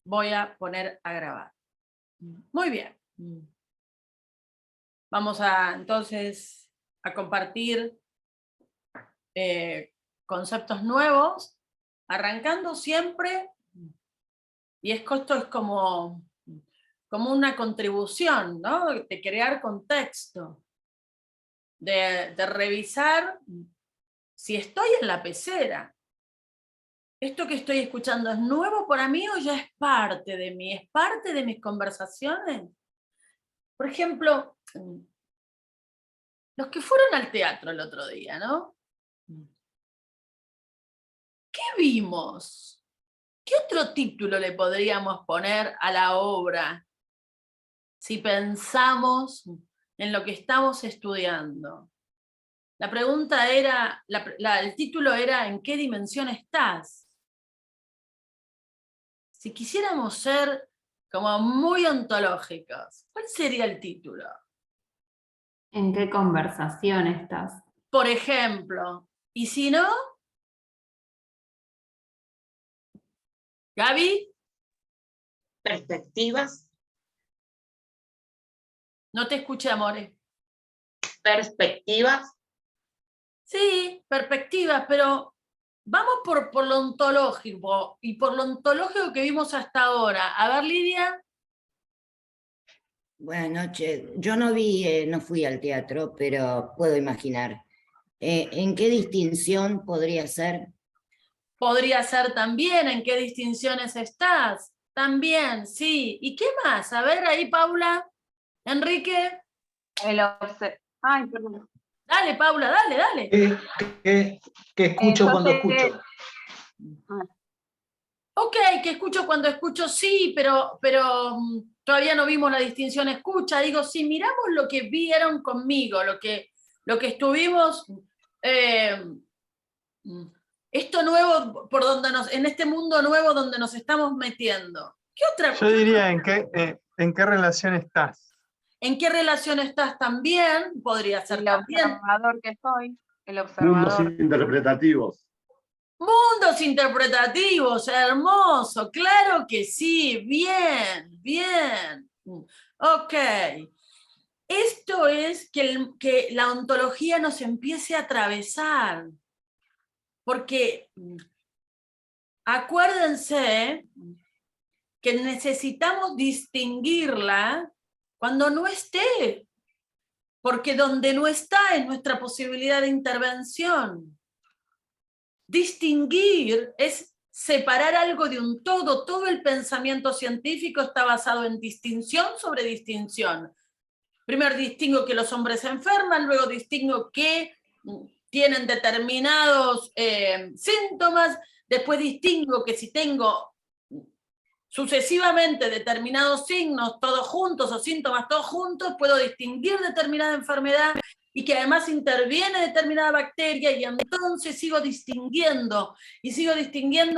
voy a poner a grabar. Muy bien. Vamos a entonces a compartir conceptos nuevos, arrancando siempre, y esto es como una contribución, ¿no? De crear contexto, de revisar si estoy en la pecera. ¿Esto que estoy escuchando es nuevo para mí o ya es parte de mí? ¿Es parte de mis conversaciones? Por ejemplo, los que fueron al teatro el otro día, ¿no? ¿Qué vimos? ¿Qué otro título le podríamos poner a la obra si pensamos en lo que estamos estudiando? La pregunta era, el título era ¿en qué dimensión estás? Si quisiéramos ser como muy ontológicos, ¿cuál sería el título? ¿En qué conversación estás? Por ejemplo, y si no, Gaby, Perspectivas. no te escuché, amores. Perspectivas. Sí, perspectivas, pero vamos por lo ontológico y por lo ontológico que vimos hasta ahora. A ver, Lidia. Buenas noches. Yo no fui al teatro, pero puedo imaginar. ¿En qué distinción podría ser? Podría ser también en qué distinciones estás. También, sí. ¿Y qué más? A ver, ahí, Paula. Enrique. Ay, perdón. Dale, Paula, dale. ¿Qué escucho cuando escucho? Ok, que escucho cuando escucho, sí, pero todavía no vimos la distinción escucha. Digo, si miramos lo que vieron conmigo, lo que estuvimos, esto nuevo por donde en este mundo nuevo donde nos estamos metiendo. ¿Qué otra cosa? Yo diría en qué relación estás. ¿En qué relación estás también? Podría ser El también. observador que soy, el Mundos observador. interpretativos. Mundos interpretativos, hermoso, claro que sí, bien. Ok. Esto es que la ontología nos empiece a atravesar, porque acuérdense que necesitamos distinguirla cuando no esté, porque donde no está es nuestra posibilidad de intervención. Distinguir es separar algo de un todo. Todo el pensamiento científico está basado en distinción sobre distinción. Primero distingo que los hombres se enferman, luego distingo que tienen determinados síntomas, después distingo que si tengo sucesivamente determinados signos todos juntos o síntomas todos juntos, puedo distinguir determinada enfermedad y que además interviene determinada bacteria y entonces sigo distinguiendo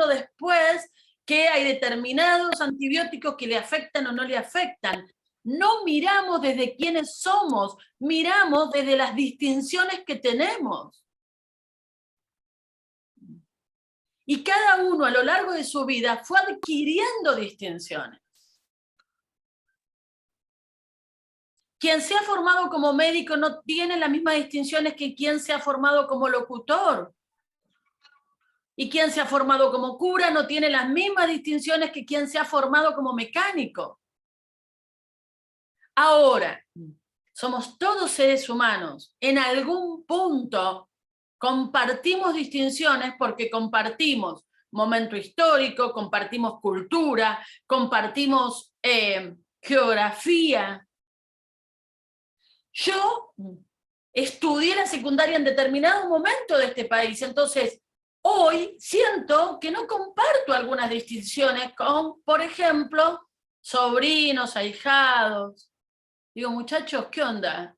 después que hay determinados antibióticos que le afectan o no le afectan. No miramos desde quiénes somos, miramos desde las distinciones que tenemos. Y cada uno a lo largo de su vida fue adquiriendo distinciones. Quien se ha formado como médico no tiene las mismas distinciones que quien se ha formado como locutor. Y quien se ha formado como cura no tiene las mismas distinciones que quien se ha formado como mecánico. Ahora, somos todos seres humanos. En algún punto compartimos distinciones porque compartimos momento histórico, compartimos cultura, compartimos geografía. Yo estudié la secundaria en determinado momento de este país, entonces hoy siento que no comparto algunas distinciones con, por ejemplo, sobrinos, ahijados. Digo, muchachos, ¿qué onda?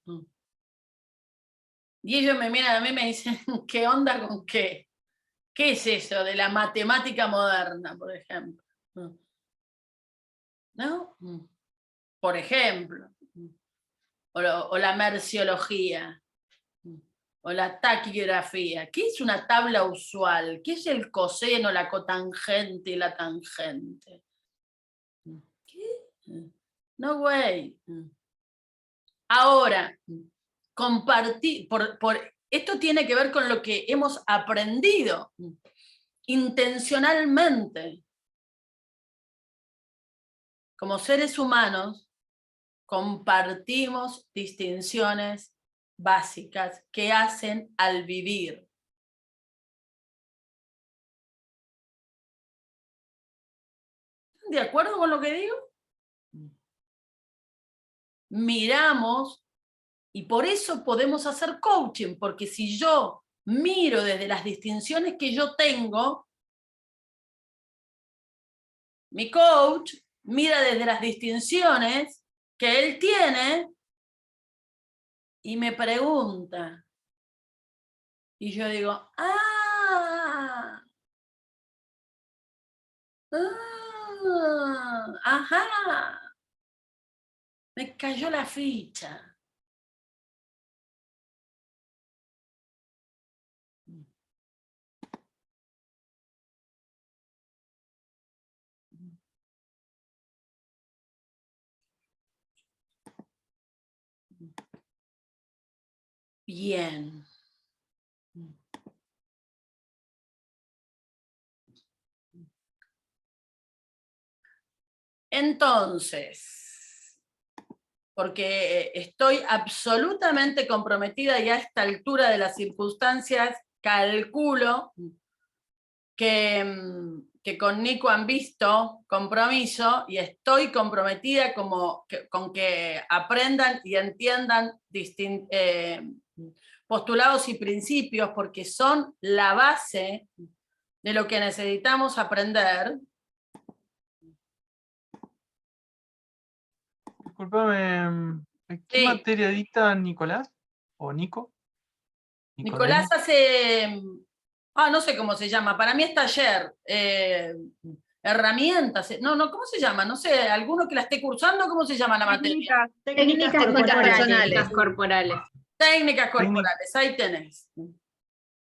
Y ellos me miran a mí y me dicen, ¿qué onda con qué? ¿Qué es eso de la matemática moderna, por ejemplo? ¿No? Por ejemplo. O la merciología. O la taquigrafía. ¿Qué es una tabla usual? ¿Qué es el coseno, la cotangente y la tangente? ¿Qué? No way. Ahora, compartir, esto tiene que ver con lo que hemos aprendido intencionalmente. Como seres humanos, compartimos distinciones básicas que hacen al vivir. ¿De acuerdo con lo que digo? Miramos, y por eso podemos hacer coaching, porque si yo miro desde las distinciones que yo tengo, mi coach mira desde las distinciones que él tiene y me pregunta. Y yo digo, ajá, me cayó la ficha. Bien. Entonces, porque estoy absolutamente comprometida y a esta altura de las circunstancias calculo que con Nico han visto compromiso y estoy comprometida con que aprendan y entiendan postulados y principios porque son la base de lo que necesitamos aprender. Disculpame, ¿qué Sí. materia dicta Nicolás? ¿O Nico? Nicolás hace, no sé cómo se llama, para mí es taller, herramientas, ¿cómo se llama? No sé, alguno que la esté cursando, ¿cómo se llama la materia? Técnicas corporales. Técnicas corporales, ahí tenés.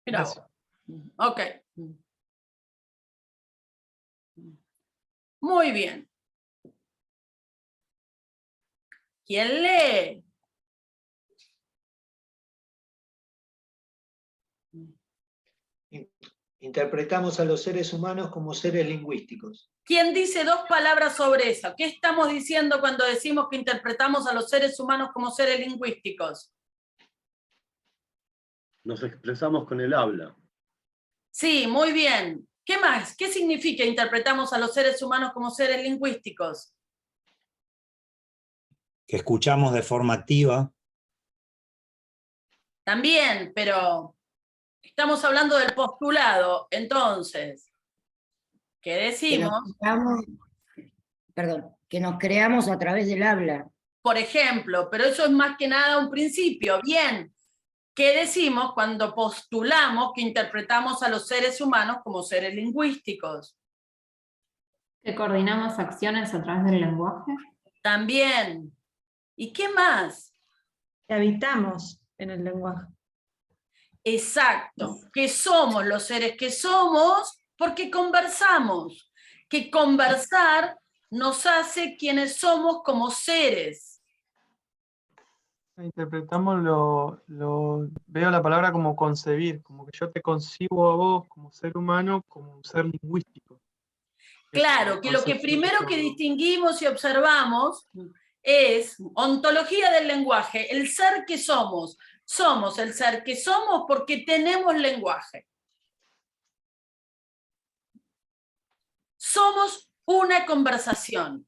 Mirá vos. Gracias. Ok. Muy bien. ¿Quién lee? Interpretamos a los seres humanos como seres lingüísticos. ¿Quién dice dos palabras sobre eso? ¿Qué estamos diciendo cuando decimos que interpretamos a los seres humanos como seres lingüísticos? Nos expresamos con el habla. Sí, muy bien. ¿Qué más? ¿Qué significa interpretamos a los seres humanos como seres lingüísticos? Que escuchamos de forma activa. También, pero estamos hablando del postulado. Entonces, ¿qué decimos? Que nos creamos a través del habla. Por ejemplo, pero eso es más que nada un principio. Bien, ¿qué decimos cuando postulamos que interpretamos a los seres humanos como seres lingüísticos? ¿Que coordinamos acciones a través del lenguaje? También. ¿Y qué más? Que habitamos en el lenguaje. Exacto, que somos los seres que somos porque conversamos, que conversar nos hace quienes somos como seres. Interpretamos veo la palabra como concebir, como que yo te concibo a vos como ser humano, como un ser lingüístico. Claro, que lo que primero que distinguimos y observamos es ontología del lenguaje, el ser que somos. Somos el ser que somos porque tenemos lenguaje. Somos una conversación.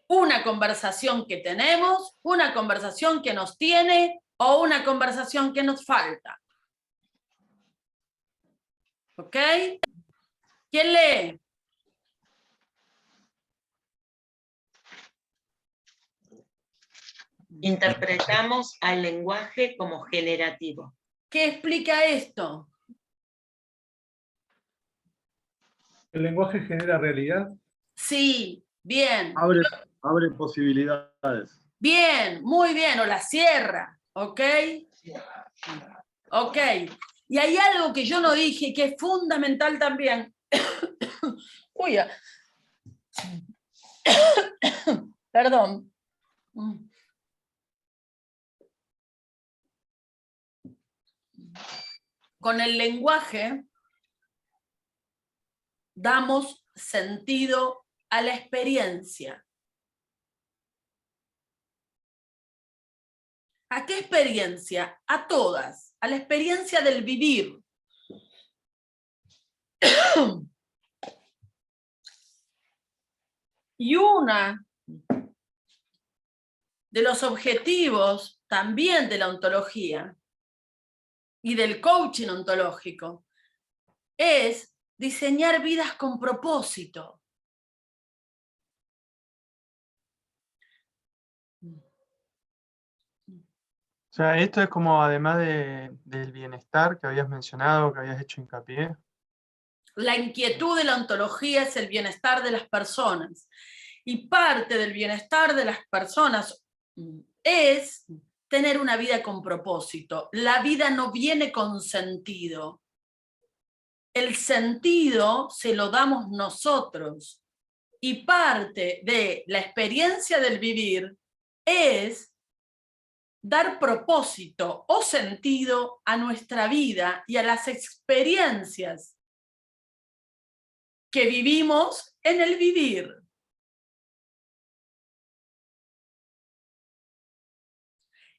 Una conversación que tenemos, una conversación que nos tiene o una conversación que nos falta. ¿Ok? ¿Quién lee? Interpretamos al lenguaje como generativo. ¿Qué explica esto? ¿El lenguaje genera realidad? Sí, bien. Abre posibilidades. Bien, muy bien, o la cierra, ¿ok? Ok. Y hay algo que yo no dije que es fundamental también. Uy, Perdón. Con el lenguaje damos sentido a la experiencia. ¿A qué experiencia? A todas. A la experiencia del vivir. Y una de los objetivos también de la ontología y del coaching ontológico es diseñar vidas con propósito. O sea, esto es como además del bienestar que habías mencionado, que habías hecho hincapié. La inquietud de la ontología es el bienestar de las personas. Y parte del bienestar de las personas es tener una vida con propósito. La vida no viene con sentido. El sentido se lo damos nosotros. Y parte de la experiencia del vivir es dar propósito o sentido a nuestra vida y a las experiencias que vivimos en el vivir.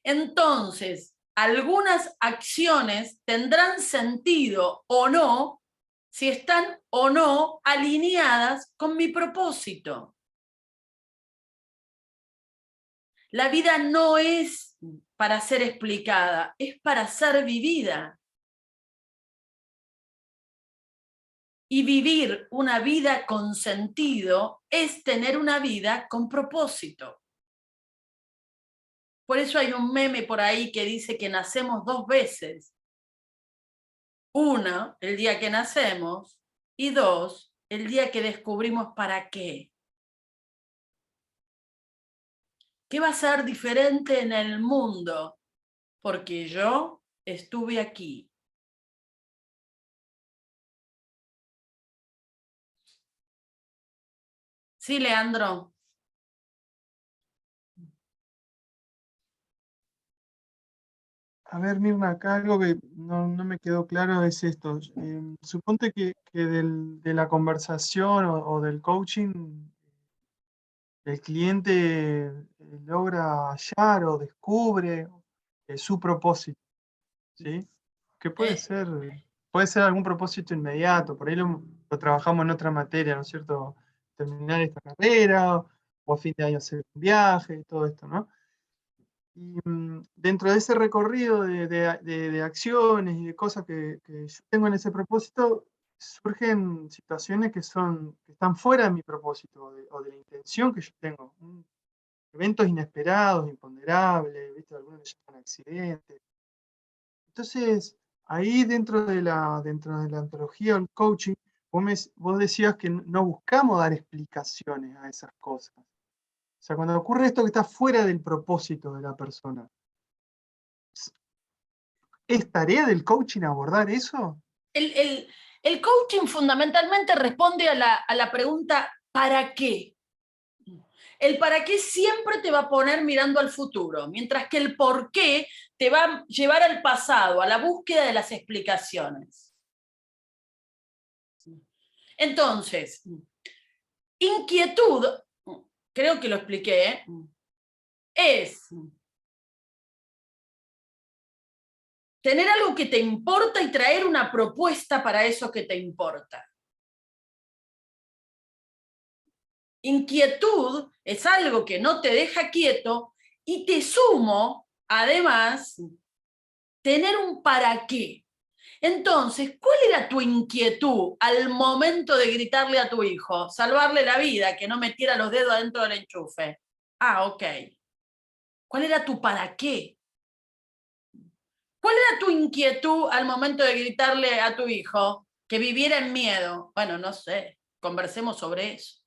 Entonces, algunas acciones tendrán sentido o no si están o no alineadas con mi propósito. La vida no es para ser explicada, es para ser vivida. Y vivir una vida con sentido es tener una vida con propósito. Por eso hay un meme por ahí que dice que nacemos 2 veces. 1, el día que nacemos, y 2, el día que descubrimos para qué. ¿Qué va a ser diferente en el mundo? Porque yo estuve aquí. Sí, Leandro. A ver, Mirna, acá algo que no me quedó claro es esto. Suponte que de la conversación o del coaching, el cliente logra hallar o descubre su propósito, ¿sí? Que puede ser algún propósito inmediato, por ahí lo trabajamos en otra materia, ¿no es cierto? Terminar esta carrera, o a fin de año hacer un viaje, y todo esto, ¿no? Y dentro de ese recorrido de acciones y de cosas que yo tengo en ese propósito, surgen situaciones que están fuera de mi propósito o de la intención que yo tengo. Eventos inesperados, imponderables, ¿viste? Algunos le llaman accidentes. Entonces, ahí dentro de la ontología o el coaching, vos decías que no buscamos dar explicaciones a esas cosas. O sea, cuando ocurre esto que está fuera del propósito de la persona, ¿es tarea del coaching abordar eso? El coaching fundamentalmente responde a la pregunta ¿para qué? El para qué siempre te va a poner mirando al futuro, mientras que el por qué te va a llevar al pasado, a la búsqueda de las explicaciones. Entonces, inquietud, creo que lo expliqué, es tener algo que te importa y traer una propuesta para eso que te importa. Inquietud es algo que no te deja quieto y te sumo, además, tener un para qué. Entonces, ¿cuál era tu inquietud al momento de gritarle a tu hijo? Salvarle la vida, que no metiera los dedos adentro del enchufe. Ah, ok. ¿Cuál era tu para qué? ¿Cuál era tu inquietud al momento de gritarle a tu hijo que viviera en miedo? Bueno, no sé, conversemos sobre eso.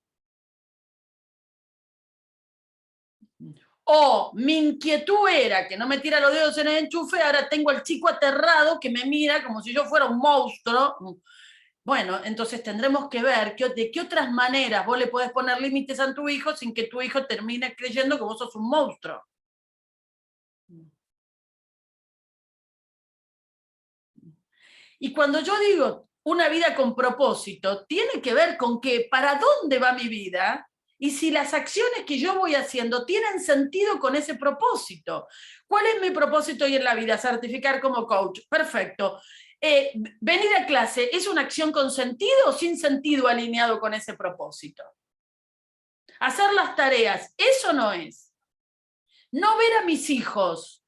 O mi inquietud era que no me tira los dedos en el enchufe, ahora tengo al chico aterrado que me mira como si yo fuera un monstruo Bueno, entonces tendremos que ver de qué otras maneras vos le podés poner límites a tu hijo sin que tu hijo termine creyendo que vos sos un monstruo. Y cuando yo digo una vida con propósito, tiene que ver con que para dónde va mi vida y si las acciones que yo voy haciendo tienen sentido con ese propósito. ¿Cuál es mi propósito hoy en la vida? Certificar como coach. Perfecto. Venir a clase, ¿es una acción con sentido o sin sentido alineado con ese propósito? Hacer las tareas, ¿eso no es? No ver a mis hijos.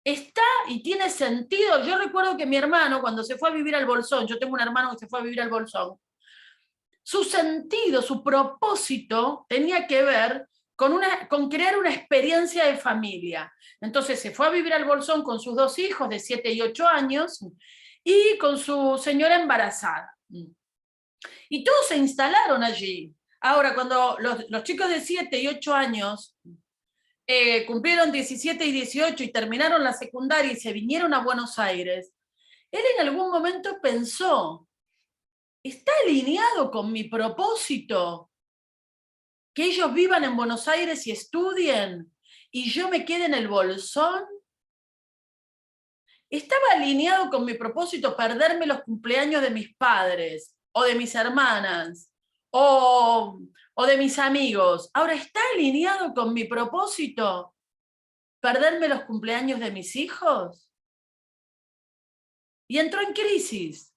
¿Está y tiene sentido? Yo recuerdo que mi hermano, cuando se fue a vivir al Bolsón, yo tengo un hermano que se fue a vivir al Bolsón, su sentido, su propósito tenía que ver con crear una experiencia de familia. Entonces se fue a vivir al Bolsón con sus 2 hijos de 7 y 8 años y con su señora embarazada. Y todos se instalaron allí. Ahora, cuando los chicos de 7 y 8 años cumplieron 17 y 18 y terminaron la secundaria y se vinieron a Buenos Aires, él en algún momento pensó, ¿está alineado con mi propósito que ellos vivan en Buenos Aires y estudien y yo me quede en el Bolsón? ¿Estaba alineado con mi propósito perderme los cumpleaños de mis padres o de mis hermanas o de mis amigos? Ahora, ¿está alineado con mi propósito perderme los cumpleaños de mis hijos? Y entró en crisis.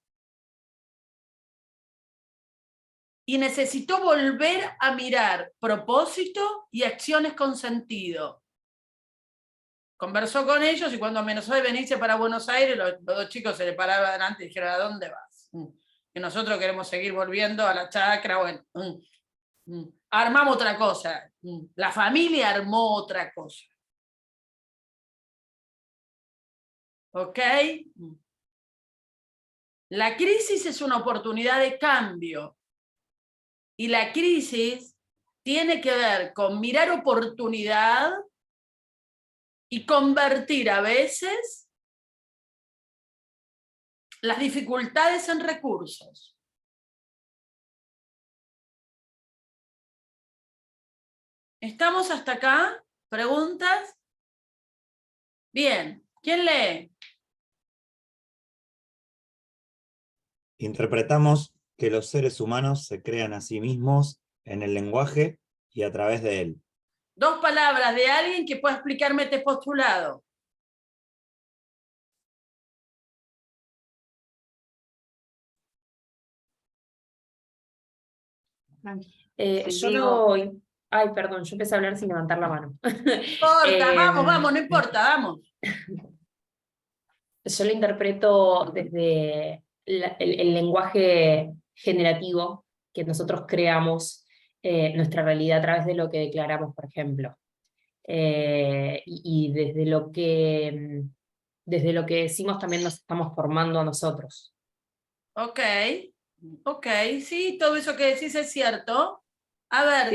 Y necesitó volver a mirar propósito y acciones con sentido. Conversó con ellos y cuando amenazó de venirse para Buenos Aires, los 2 chicos se le pararon adelante y dijeron, ¿a dónde vas? Que nosotros queremos seguir volviendo a la chacra, bueno. Armamos otra cosa. La familia armó otra cosa. ¿Ok? La crisis es una oportunidad de cambio. Y la crisis tiene que ver con mirar oportunidad y convertir a veces las dificultades en recursos. ¿Estamos hasta acá? ¿Preguntas? Bien. ¿Quién lee? Interpretamos que los seres humanos se crean a sí mismos en el lenguaje y a través de él. 2 palabras de alguien que pueda explicarme este postulado. Sí, Yo digo- no... Ay, perdón, yo empecé a hablar sin levantar la mano. No importa, Em, vamos, no importa, vamos. Yo lo interpreto desde el lenguaje generativo que nosotros creamos nuestra realidad a través de lo que declaramos, por ejemplo. Y desde lo que decimos también nos estamos formando a nosotros. Ok, sí, todo eso que decís es cierto. A ver,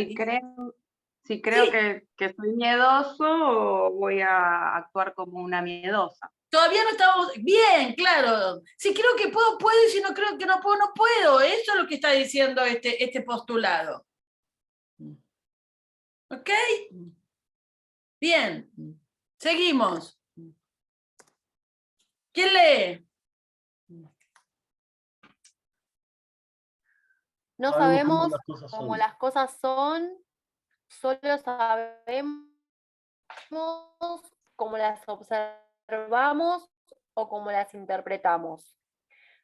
Si creo Sí. que soy miedoso, voy a actuar como una miedosa. todavía no estamos bien, claro. Si creo que puedo, puedo, y si no creo que no puedo, no puedo. Eso es lo que está diciendo este postulado. ¿Ok? Bien, seguimos. ¿Quién lee? No Sabemos sabemos cómo las cosas cómo son. las cosas son, solo sabemos cómo las observamos o cómo las interpretamos.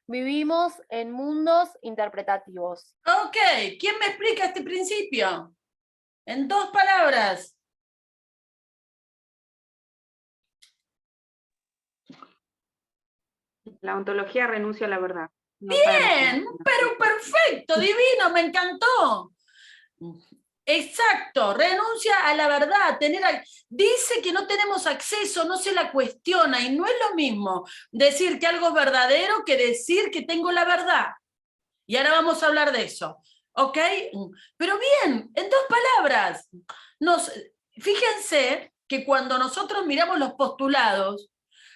Vivimos en mundos interpretativos. Ok, ¿quién me explica este principio? En 2 palabras. La ontología renuncia a la verdad. No sabemos Bien, cómo- pero perfecto, divino, me encantó. Exacto, renuncia a la verdad. Dice que no tenemos acceso, no se la cuestiona, y no es lo mismo decir que algo es verdadero que decir que tengo la verdad. Y ahora vamos a hablar de eso, ¿ok? Pero bien, en 2 palabras. Fíjense que cuando nosotros miramos los postulados,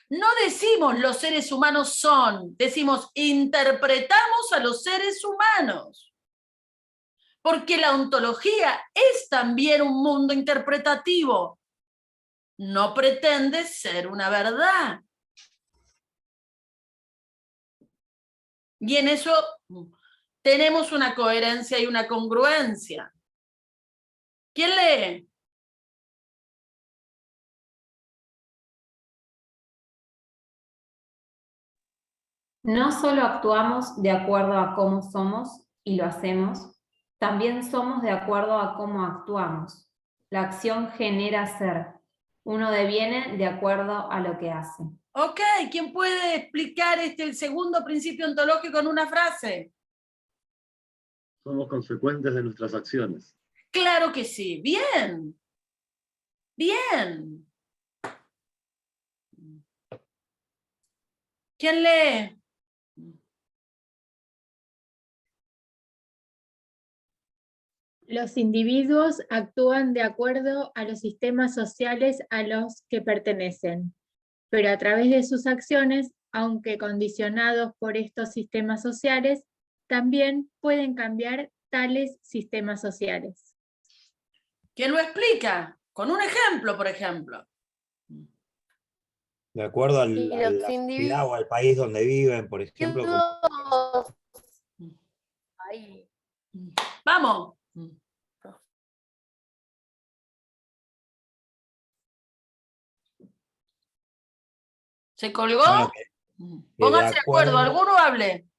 No decimos los seres humanos son, decimos interpretamos a los seres humanos. Porque la ontología es también un mundo interpretativo. No pretende ser una verdad. Y en eso tenemos una coherencia y una congruencia. ¿Quién lee? No solo actuamos de acuerdo a cómo somos y lo hacemos, también somos de acuerdo a cómo actuamos. La acción genera ser. Uno deviene de acuerdo a lo que hace. Ok, ¿quién puede explicar el segundo principio ontológico en una frase? Somos consecuentes de nuestras acciones. Claro que sí, bien. Bien. ¿Quién lee? Los individuos actúan de acuerdo a los sistemas sociales a los que pertenecen, pero a través de sus acciones, aunque condicionados por estos sistemas sociales, también pueden cambiar tales sistemas sociales. ¿Quién lo explica? Con un ejemplo, por ejemplo. De acuerdo a Y la los ciudad o al país donde viven, por ejemplo. Ahí. Vamos. ¿Se colgó? Bueno, Pónganse de acuerdo, alguno hable.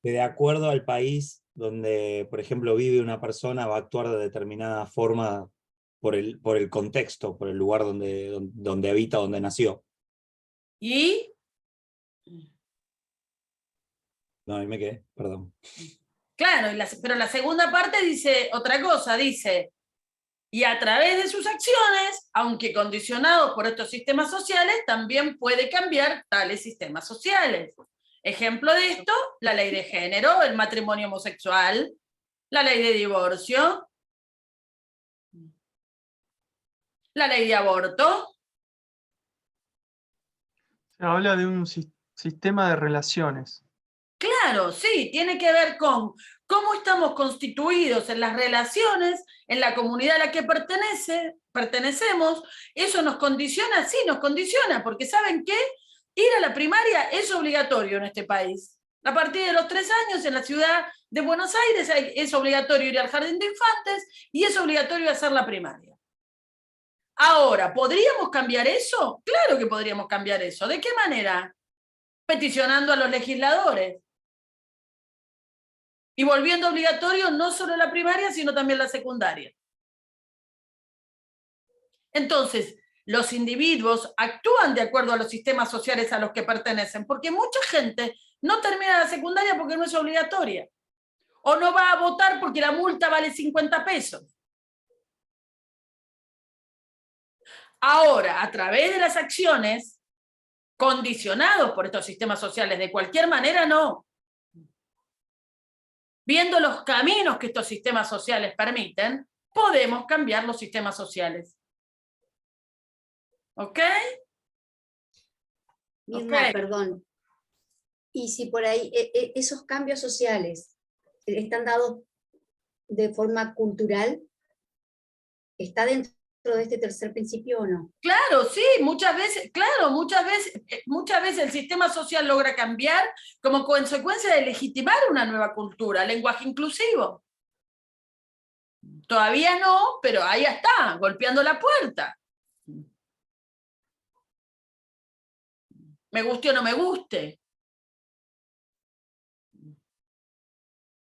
Que de acuerdo al país donde, por ejemplo, vive una persona, va a actuar de determinada forma por el contexto, por el lugar donde habita, donde nació. ¿Y? No, ahí me quedé, perdón. Claro, pero la segunda parte dice otra cosa, dice, y a través de sus acciones, aunque condicionados por estos sistemas sociales, también puede cambiar tales sistemas sociales. Ejemplo de esto, la ley de género, el matrimonio homosexual, la ley de divorcio, la ley de aborto. Se habla de un sistema de relaciones. Claro, sí, tiene que ver con cómo estamos constituidos en las relaciones, en la comunidad a la que pertenecemos. Eso nos condiciona, sí, nos condiciona, porque ¿saben qué? Ir a la primaria es obligatorio en este país. A partir de los 3 años en la ciudad de Buenos Aires es obligatorio ir al jardín de infantes y es obligatorio hacer la primaria. Ahora, ¿podríamos cambiar eso? Claro que podríamos cambiar eso. ¿De qué manera? Peticionando a los legisladores. Y volviendo obligatorio no solo la primaria, sino también la secundaria. Entonces, los individuos actúan de acuerdo a los sistemas sociales a los que pertenecen, porque mucha gente no termina la secundaria porque no es obligatoria. O no va a votar porque la multa vale 50 pesos. Ahora, a través de las acciones, condicionados por estos sistemas sociales, de cualquier manera no. Viendo los caminos que estos sistemas sociales permiten, podemos cambiar los sistemas sociales. ¿Ok? Mirna, Ok. perdón. Y si por ahí esos cambios sociales están dados de forma cultural, ¿está dentro de este tercer principio o no? Claro, sí, muchas veces el sistema social logra cambiar como consecuencia de legitimar una nueva cultura, lenguaje inclusivo. Todavía no, pero ahí está, golpeando la puerta. Me guste o no me guste.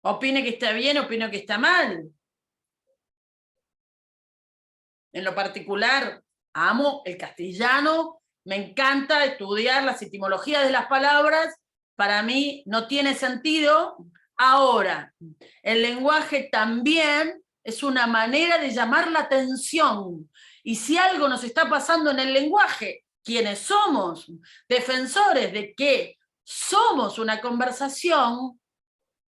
Opine que está bien, opine que está mal. En lo particular, amo el castellano, me encanta estudiar las etimologías de las palabras, para mí no tiene sentido. Ahora, el lenguaje también es una manera de llamar la atención, y si algo nos está pasando en el lenguaje, quienes somos defensores de que somos una conversación,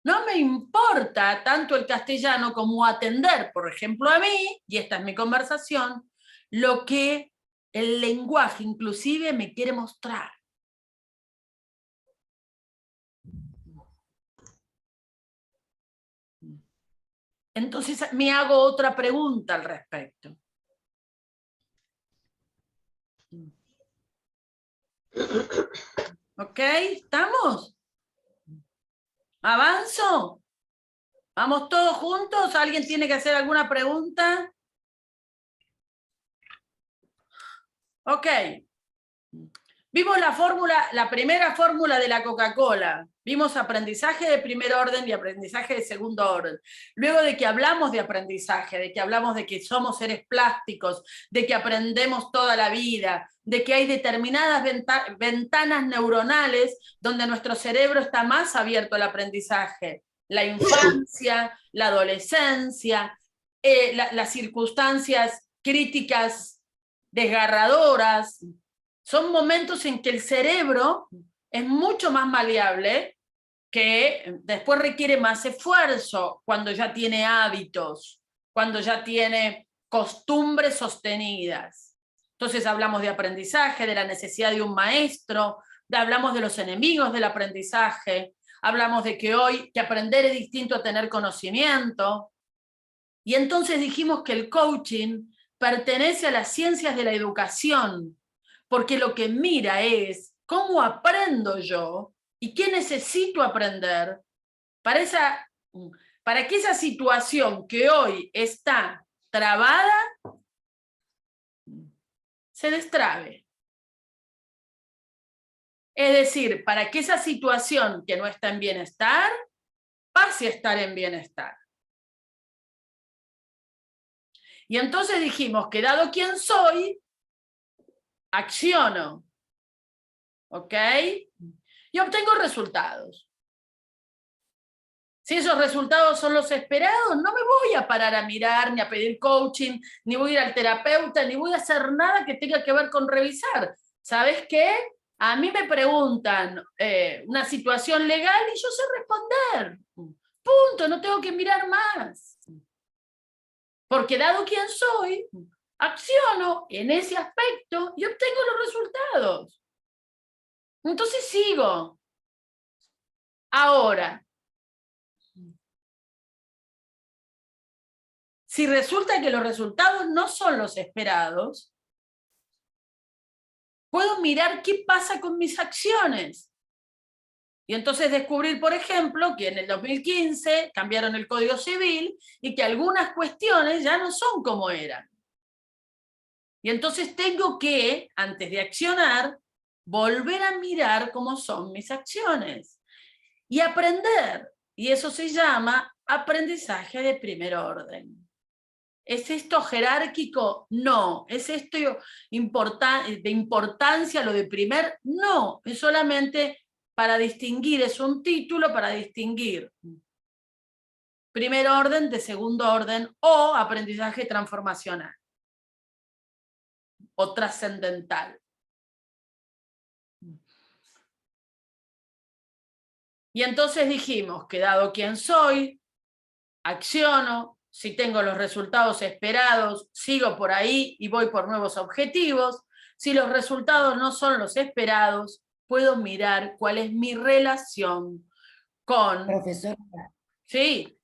no me importa tanto el castellano como atender, por ejemplo, a mí, y esta es mi conversación, lo que el lenguaje inclusive me quiere mostrar. Entonces me hago otra pregunta al respecto. ¿Ok? ¿Estamos? ¿Avanzo? ¿Vamos todos juntos? ¿Alguien tiene que hacer alguna pregunta? Ok. Vimos la fórmula, la primera fórmula de la Coca-Cola. Vimos aprendizaje de primer orden y aprendizaje de segundo orden. Luego de que hablamos de aprendizaje, de que hablamos de que somos seres plásticos, de que aprendemos toda la vida, de que hay determinadas ventanas neuronales donde nuestro cerebro está más abierto al aprendizaje. La infancia, la adolescencia, las circunstancias críticas desgarradoras. Son momentos en que el cerebro es mucho más maleable, que después requiere más esfuerzo cuando ya tiene hábitos, cuando ya tiene costumbres sostenidas. Entonces hablamos de aprendizaje, de la necesidad de un maestro, hablamos de los enemigos del aprendizaje, hablamos de que hoy que aprender es distinto a tener conocimiento. Y entonces dijimos que el coaching pertenece a las ciencias de la educación, porque lo que mira es cómo aprendo yo y qué necesito aprender para que esa situación que hoy está trabada se destrabe. Es decir, para que esa situación que no está en bienestar pase a estar en bienestar. Y entonces dijimos que dado quién soy, acciono, ¿ok? Y obtengo resultados. Si esos resultados son los esperados, no me voy a parar a mirar, ni a pedir coaching, ni voy a ir al terapeuta, ni voy a hacer nada que tenga que ver con revisar. ¿Sabes qué? A mí me preguntan una situación legal y yo sé responder. Punto, no tengo que mirar más. Porque dado quién soy, acciono en ese aspecto y obtengo los resultados. Entonces sigo. Ahora, si resulta que los resultados no son los esperados, puedo mirar qué pasa con mis acciones. Y entonces descubrir, por ejemplo, que en el 2015 cambiaron el Código Civil y que algunas cuestiones ya no son como eran. Y entonces tengo que, antes de accionar, volver a mirar cómo son mis acciones y aprender. Y eso se llama aprendizaje de primer orden. ¿Es esto jerárquico? No. ¿Es esto de importancia lo de primer? No. Es solamente para distinguir, es un título para distinguir primer orden de segundo orden o aprendizaje transformacional o trascendental. Y entonces dijimos que dado quién soy, acciono, si tengo los resultados esperados, sigo por ahí y voy por nuevos objetivos. Si los resultados no son los esperados, puedo mirar cuál es mi relación con... Profesora. Sí.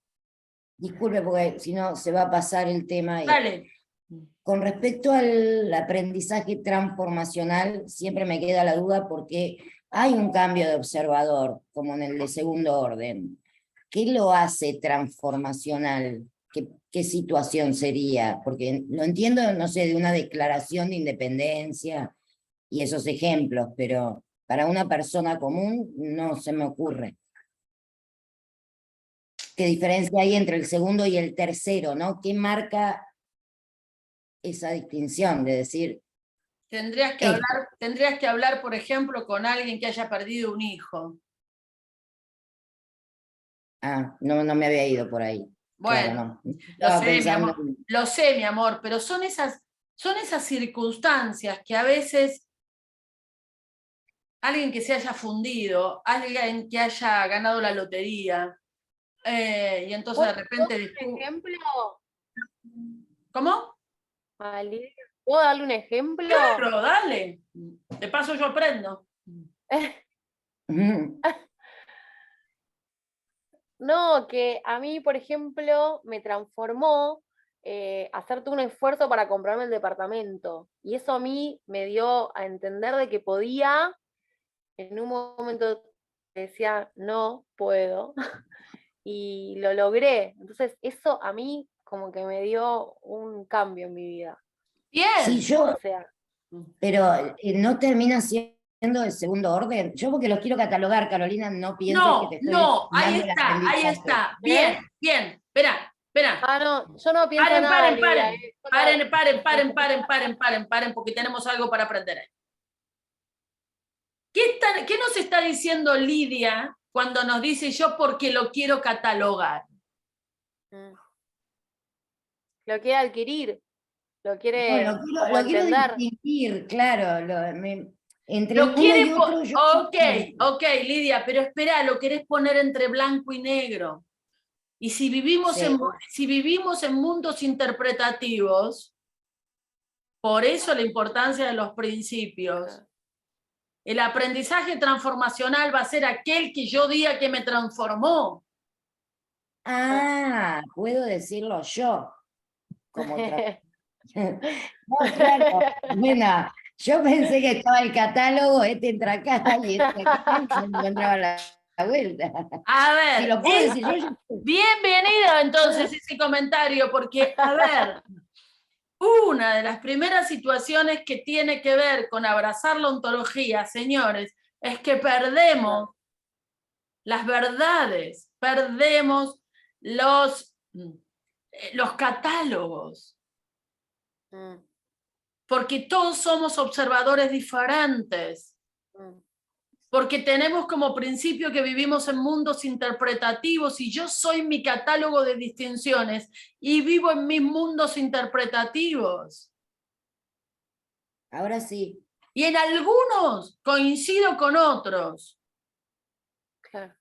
Disculpe, porque si no se va a pasar el tema. Dale. Con respecto al aprendizaje transformacional, siempre me queda la duda porque hay un cambio de observador, como en el de segundo orden. ¿Qué lo hace transformacional? ¿Qué situación sería? Porque lo entiendo, no sé, de una declaración de independencia y esos ejemplos, pero para una persona común no se me ocurre. ¿Qué diferencia hay entre el segundo y el tercero, no? ¿Qué marca esa distinción de decir? Tendrías que hablar, por ejemplo, con alguien que haya perdido un hijo. Ah, no me había ido por ahí. Bueno, claro, no. Lo sé, mi amor, pero son esas circunstancias que a veces alguien que se haya fundido, alguien que haya ganado la lotería, y entonces de repente... ejemplo? ¿Cómo? Valeria, ¿Puedo darle un ejemplo? Claro, dale. De paso yo aprendo. No, que a mí, por ejemplo, me transformó hacer todo un esfuerzo para comprarme el departamento. Y eso a mí me dio a entender de que podía, en un momento decía, no puedo, y lo logré. Entonces, eso a mí como que me dio un cambio en mi vida. Bien. Sí, yo, O sea, pero no termina siendo de segundo orden. Yo porque los quiero catalogar, Carolina, no pienses que te estoy ahí dando el está, ahí aprendizaje. está. Bien, bien. Espera. ah, no, yo no pienso nada, Paren, Lidia, paren, porque tenemos algo para aprender ahí. ¿Qué nos está diciendo Lidia cuando nos dice yo porque lo quiero catalogar? Lo quiere adquirir, lo quiere No, lo quiero entender. distinguir, claro. Entre Lo uno quiere y otro, yo... ok, Lidia, pero espera, lo querés poner entre blanco y negro. Y si vivimos, Sí. si vivimos en mundos interpretativos, por eso la importancia de los principios. El aprendizaje transformacional va a ser aquel que yo diga que me transformó. Ah, puedo decirlo yo. Como no, claro. Bueno, yo pensé que estaba el catálogo, este entra acá y este acá, y se encontraba la vuelta. A ver, si lo puedo decir yo, bienvenido entonces ese comentario, porque, a ver, una de las primeras situaciones que tiene que ver con abrazar la ontología, señores, es que perdemos las verdades, perdemos los catálogos. Porque todos somos observadores diferentes. Porque tenemos como principio que vivimos en mundos interpretativos y yo soy mi catálogo de distinciones y vivo en mis mundos interpretativos. Ahora sí. Y en algunos coincido con otros. Claro.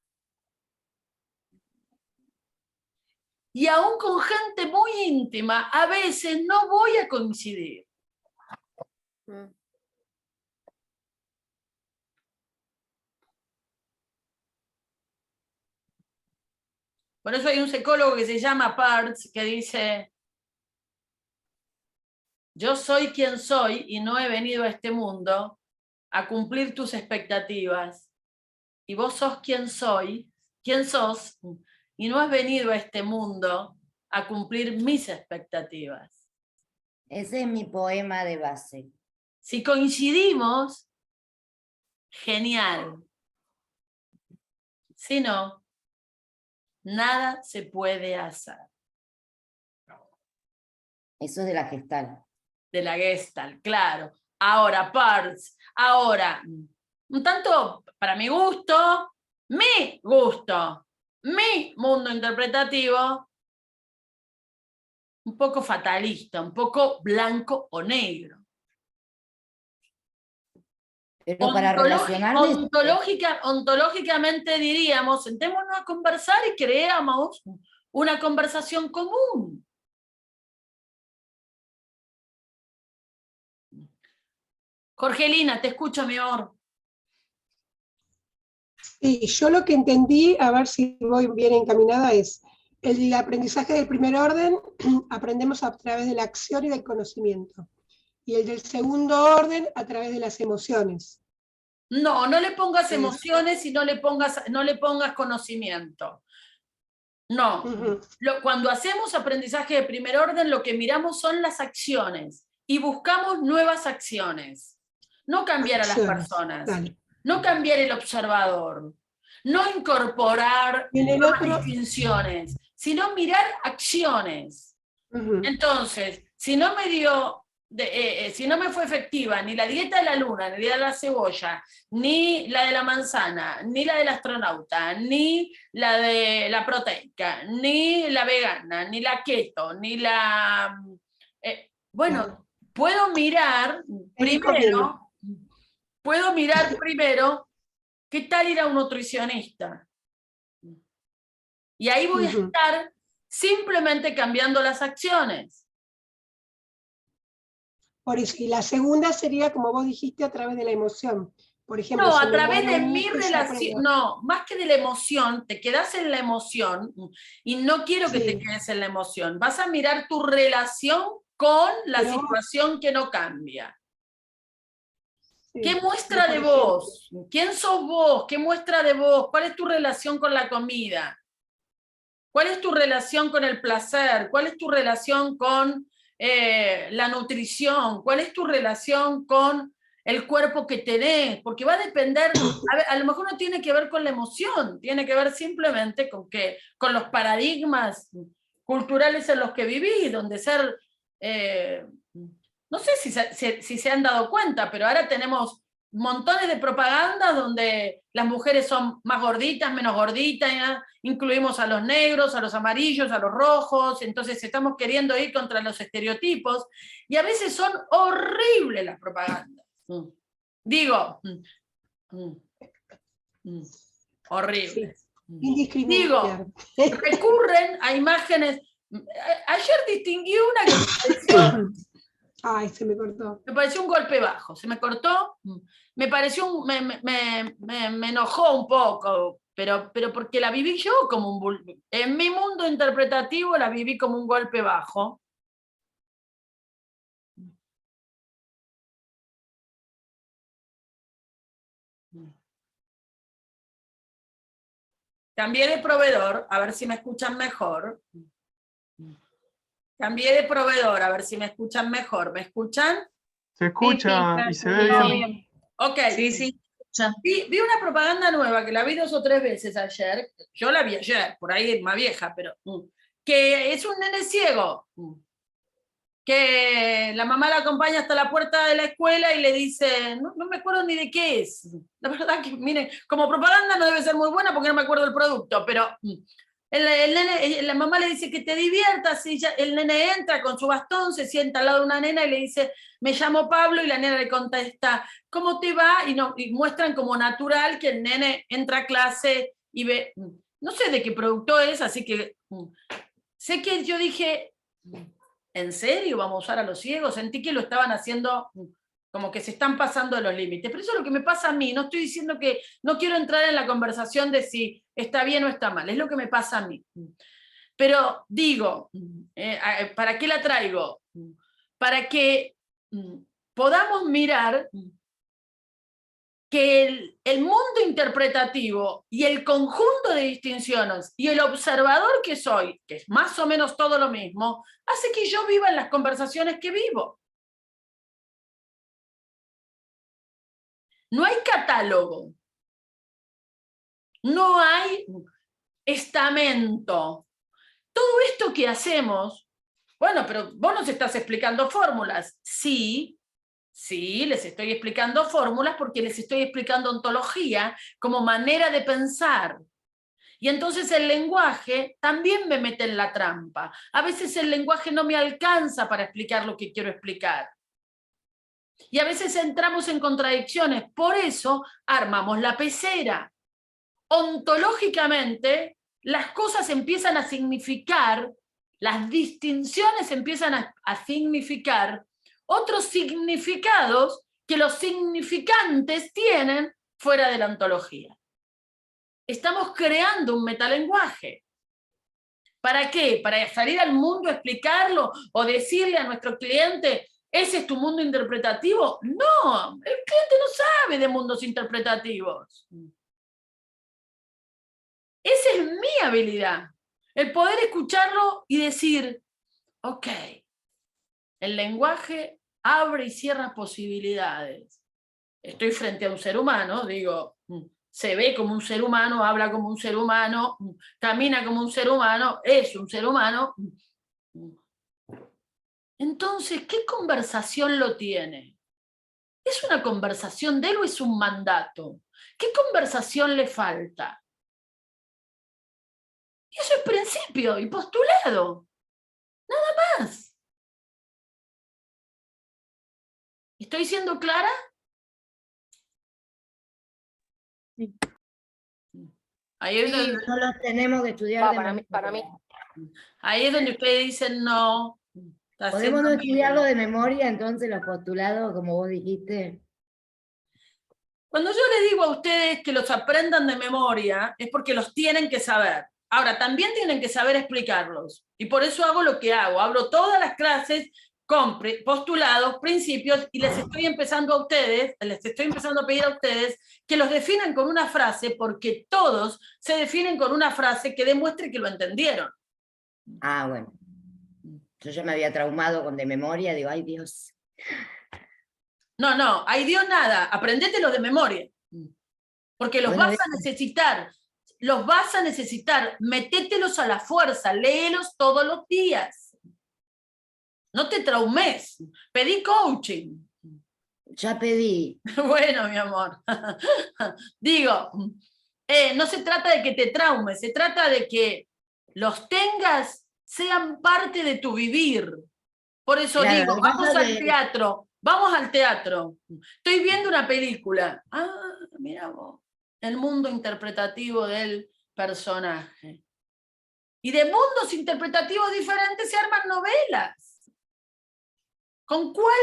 Y aún con gente muy íntima, a veces no voy a coincidir. Por eso hay un psicólogo que se llama Parts que dice: yo soy quien soy y no he venido a este mundo a cumplir tus expectativas. Y vos sos quien sos, y no has venido a este mundo a cumplir mis expectativas. Ese es mi poema de base. Si coincidimos, genial. Si no, nada se puede hacer. Eso es de la Gestalt. De la Gestalt, claro. Ahora, Parts, ahora, un tanto para mi gusto, mi mundo interpretativo, un poco fatalista, un poco blanco o negro. Pero para relacionarme... Ontológicamente diríamos, sentémonos a conversar y creamos una conversación común. Jorgelina, te escucho, mi amor. Sí, yo lo que entendí, a ver si voy bien encaminada, es el aprendizaje del primer orden, aprendemos a través de la acción y del conocimiento. Y el del segundo orden, a través de las emociones. No, no le pongas emociones y no le pongas conocimiento. No. Cuando hacemos aprendizaje de primer orden, lo que miramos son las acciones y buscamos nuevas acciones. No cambiar a las personas, no cambiar el observador, no incorporar nuevas distinciones, sino mirar acciones. Entonces, si no me fue efectiva ni la dieta de la luna, ni la de la cebolla, ni la de la manzana, ni la del astronauta, ni la de la proteica, ni la vegana, ni la keto, ni la... bueno, puedo mirar primero qué tal ir a un nutricionista. Y ahí voy a estar simplemente cambiando las acciones. Por eso, y la segunda sería, como vos dijiste, a través de la emoción. Por ejemplo, No, si a me través engaña de un mi hijo, yo relación, aprendo. no, más que de la emoción, te quedas en la emoción y no quiero que te Sí. quedes en la emoción. Vas a mirar tu relación con la Pero- situación que no cambia. Sí, ¿Qué pero muestra por de ejemplo, vos? ¿Quién sos vos? ¿Qué muestra de vos? ¿Cuál es tu relación con la comida? ¿Cuál es tu relación con el placer? ¿Cuál es tu relación con la nutrición? ¿Cuál es tu relación con el cuerpo que tenés? Porque va a depender, a lo mejor no tiene que ver con la emoción, tiene que ver simplemente con los paradigmas culturales en los que vivís, donde ser, no sé si se han dado cuenta, pero ahora tenemos montones de propagandas donde las mujeres son más gorditas, menos gorditas, ¿ya? Incluimos a los negros, a los amarillos, a los rojos, entonces estamos queriendo ir contra los estereotipos, y a veces son horribles las propagandas. Digo, horribles. indiscriminado. Digo, recurren a imágenes. Ayer distinguí una que me pareció, Ay, se me cortó. me pareció un golpe bajo, se me cortó, me pareció, me enojó un poco, pero porque la viví yo como en mi mundo interpretativo la viví como un golpe bajo. Cambié de proveedor, a ver si me escuchan mejor. Cambié de proveedor, a ver si me escuchan mejor. ¿Me escuchan? Se escucha y se ve bien. Ok. Sí. Vi una propaganda nueva que la vi 2 o 3 veces ayer. Yo la vi ayer, por ahí es más vieja, pero que es un nene ciego. Que la mamá la acompaña hasta la puerta de la escuela y le dice, no me acuerdo ni de qué es. La verdad que, miren, como propaganda no debe ser muy buena porque no me acuerdo del producto, pero la mamá le dice que te diviertas y el nene entra con su bastón, se sienta al lado de una nena y le dice, me llamo Pablo, y la nena le contesta, ¿cómo te va? Y muestran como natural que el nene entra a clase y ve, no sé de qué producto es, así que sé que yo dije, ¿en serio vamos a usar a los ciegos? Sentí que lo estaban haciendo como que se están pasando de los límites. Pero eso es lo que me pasa a mí. No estoy diciendo que no quiero entrar en la conversación de si está bien o está mal. Es lo que me pasa a mí. Pero digo, ¿para qué la traigo? Para que podamos mirar que el mundo interpretativo y el conjunto de distinciones y el observador que soy, que es más o menos todo lo mismo, hace que yo viva en las conversaciones que vivo. No hay catálogo. No hay estamento. Todo esto que hacemos, bueno, pero vos nos estás explicando fórmulas. Sí, les estoy explicando fórmulas porque les estoy explicando ontología como manera de pensar. Y entonces el lenguaje también me mete en la trampa. A veces el lenguaje no me alcanza para explicar lo que quiero explicar. Y a veces entramos en contradicciones. Por eso armamos la pecera. Ontológicamente, las cosas empiezan a significar, las distinciones empiezan a significar otros significados que los significantes tienen fuera de la ontología. Estamos creando un metalenguaje. ¿Para qué? ¿Para salir al mundo a explicarlo o decirle a nuestro cliente, ¿ese es tu mundo interpretativo? No, el cliente no sabe de mundos interpretativos. Esa es mi habilidad, el poder escucharlo y decir, ok, el lenguaje abre y cierra posibilidades. Estoy frente a un ser humano, digo, se ve como un ser humano, habla como un ser humano, camina como un ser humano, es un ser humano. Entonces, ¿qué conversación lo tiene? ¿Es una conversación de él o es un mandato? ¿Qué conversación le falta? Y eso es principio y postulado. Nada más. ¿Estoy siendo clara? Sí. Ahí es donde, no lo tenemos que estudiar de para mí. ahí es donde ustedes dicen no. ¿Podemos no estudiarlo de memoria, entonces, los postulados, como vos dijiste? Cuando yo les digo a ustedes que los aprendan de memoria, es porque los tienen que saber. Ahora, también tienen que saber explicarlos. Y por eso hago lo que hago. Abro todas las clases con postulados, principios, y les estoy empezando a pedir a ustedes que los definan con una frase, porque todos se definen con una frase que demuestre que lo entendieron. Ah, bueno. Yo ya me había traumado con de memoria, digo, ay Dios. No, ay Dios nada, aprendételos de memoria. Porque los Bueno, vas a necesitar, metételos a la fuerza, léelos todos los días. No te traumes, pedí coaching. Ya pedí. Bueno, mi amor. Digo, no se trata de que te traumes, se trata de que los tengas, sean parte de tu vivir. Por eso Claro, digo, vamos al teatro. Estoy viendo una película. Ah, mira vos, el mundo interpretativo del personaje. Y de mundos interpretativos diferentes se arman novelas. ¿Con cuál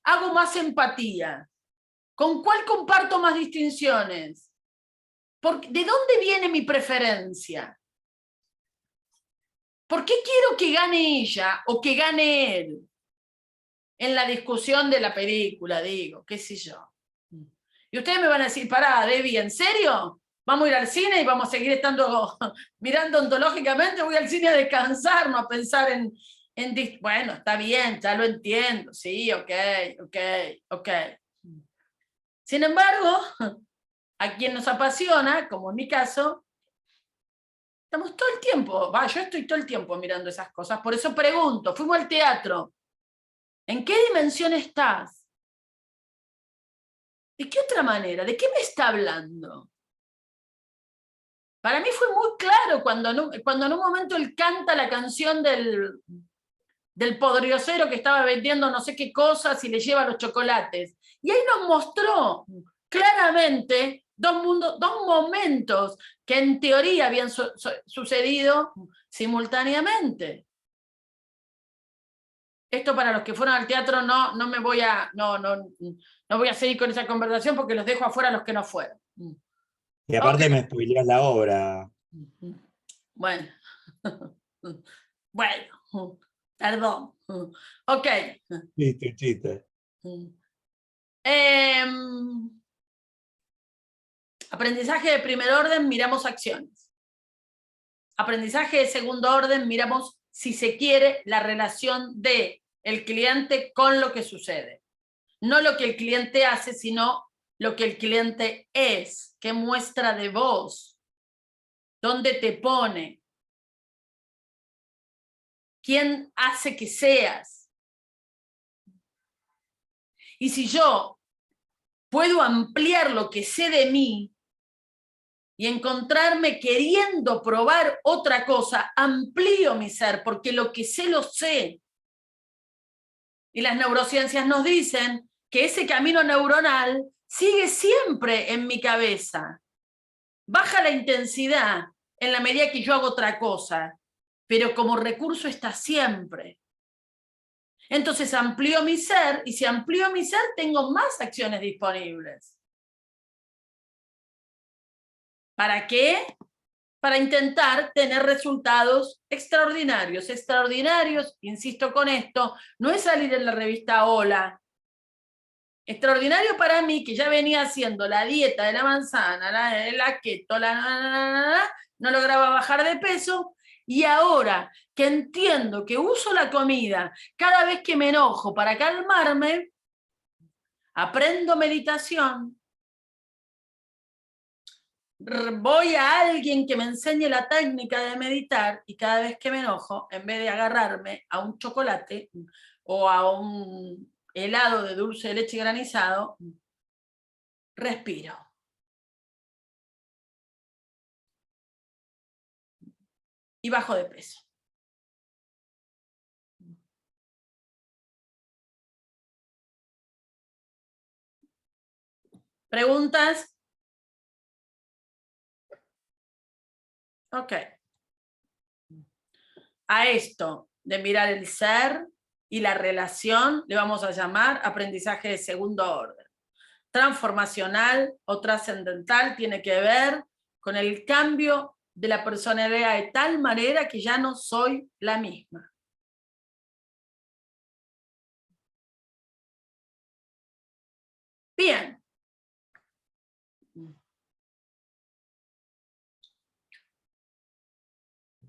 hago más empatía? ¿Con cuál comparto más distinciones? ¿De dónde viene mi preferencia? ¿Por qué quiero que gane ella o que gane él? En la discusión de la película, digo, qué sé yo. Y ustedes me van a decir, pará, Debbie, ¿en serio? ¿Vamos a ir al cine y vamos a seguir estando mirando ontológicamente? Voy al cine a descansar, no a pensar en bueno, está bien, ya lo entiendo, sí, ok. Sin embargo, a quien nos apasiona, como en mi caso, estamos todo el tiempo, yo estoy todo el tiempo mirando esas cosas, por eso pregunto, fuimos al teatro, ¿en qué dimensión estás? ¿De qué otra manera? ¿De qué me está hablando? Para mí fue muy claro cuando en un momento él canta la canción del podriosero que estaba vendiendo no sé qué cosas y le lleva los chocolates. Y ahí nos mostró claramente dos momentos que en teoría habían sucedido simultáneamente. Esto para los que fueron al teatro no voy a seguir con esa conversación porque los dejo afuera a los que no fueron. Y aparte me spoileás la obra. Bueno. Perdón. Ok. Chiste. Aprendizaje de primer orden, miramos acciones. Aprendizaje de segundo orden, miramos, si se quiere, la relación del cliente con lo que sucede. No lo que el cliente hace, sino lo que el cliente es, qué muestra de vos, dónde te pone, quién hace que seas. Y si yo puedo ampliar lo que sé de mí y encontrarme queriendo probar otra cosa, amplío mi ser, porque lo que sé lo sé. Y las neurociencias nos dicen que ese camino neuronal sigue siempre en mi cabeza. Baja la intensidad en la medida que yo hago otra cosa, pero como recurso está siempre. Entonces amplío mi ser, y si amplío mi ser, tengo más acciones disponibles. ¿Para qué? Para intentar tener resultados extraordinarios. Extraordinarios, insisto con esto, no es salir en la revista Hola. Extraordinario para mí, que ya venía haciendo la dieta de la manzana, la keto, no lograba bajar de peso, y ahora que entiendo que uso la comida cada vez que me enojo para calmarme, aprendo meditación, voy a alguien que me enseñe la técnica de meditar, y cada vez que me enojo, en vez de agarrarme a un chocolate o a un helado de dulce de leche granizado, respiro. Y bajo de peso. ¿Preguntas? Ok. a esto de mirar el ser y la relación, le vamos a llamar aprendizaje de segundo orden. Transformacional o trascendental tiene que ver con el cambio de la personalidad de tal manera que ya no soy la misma. Bien.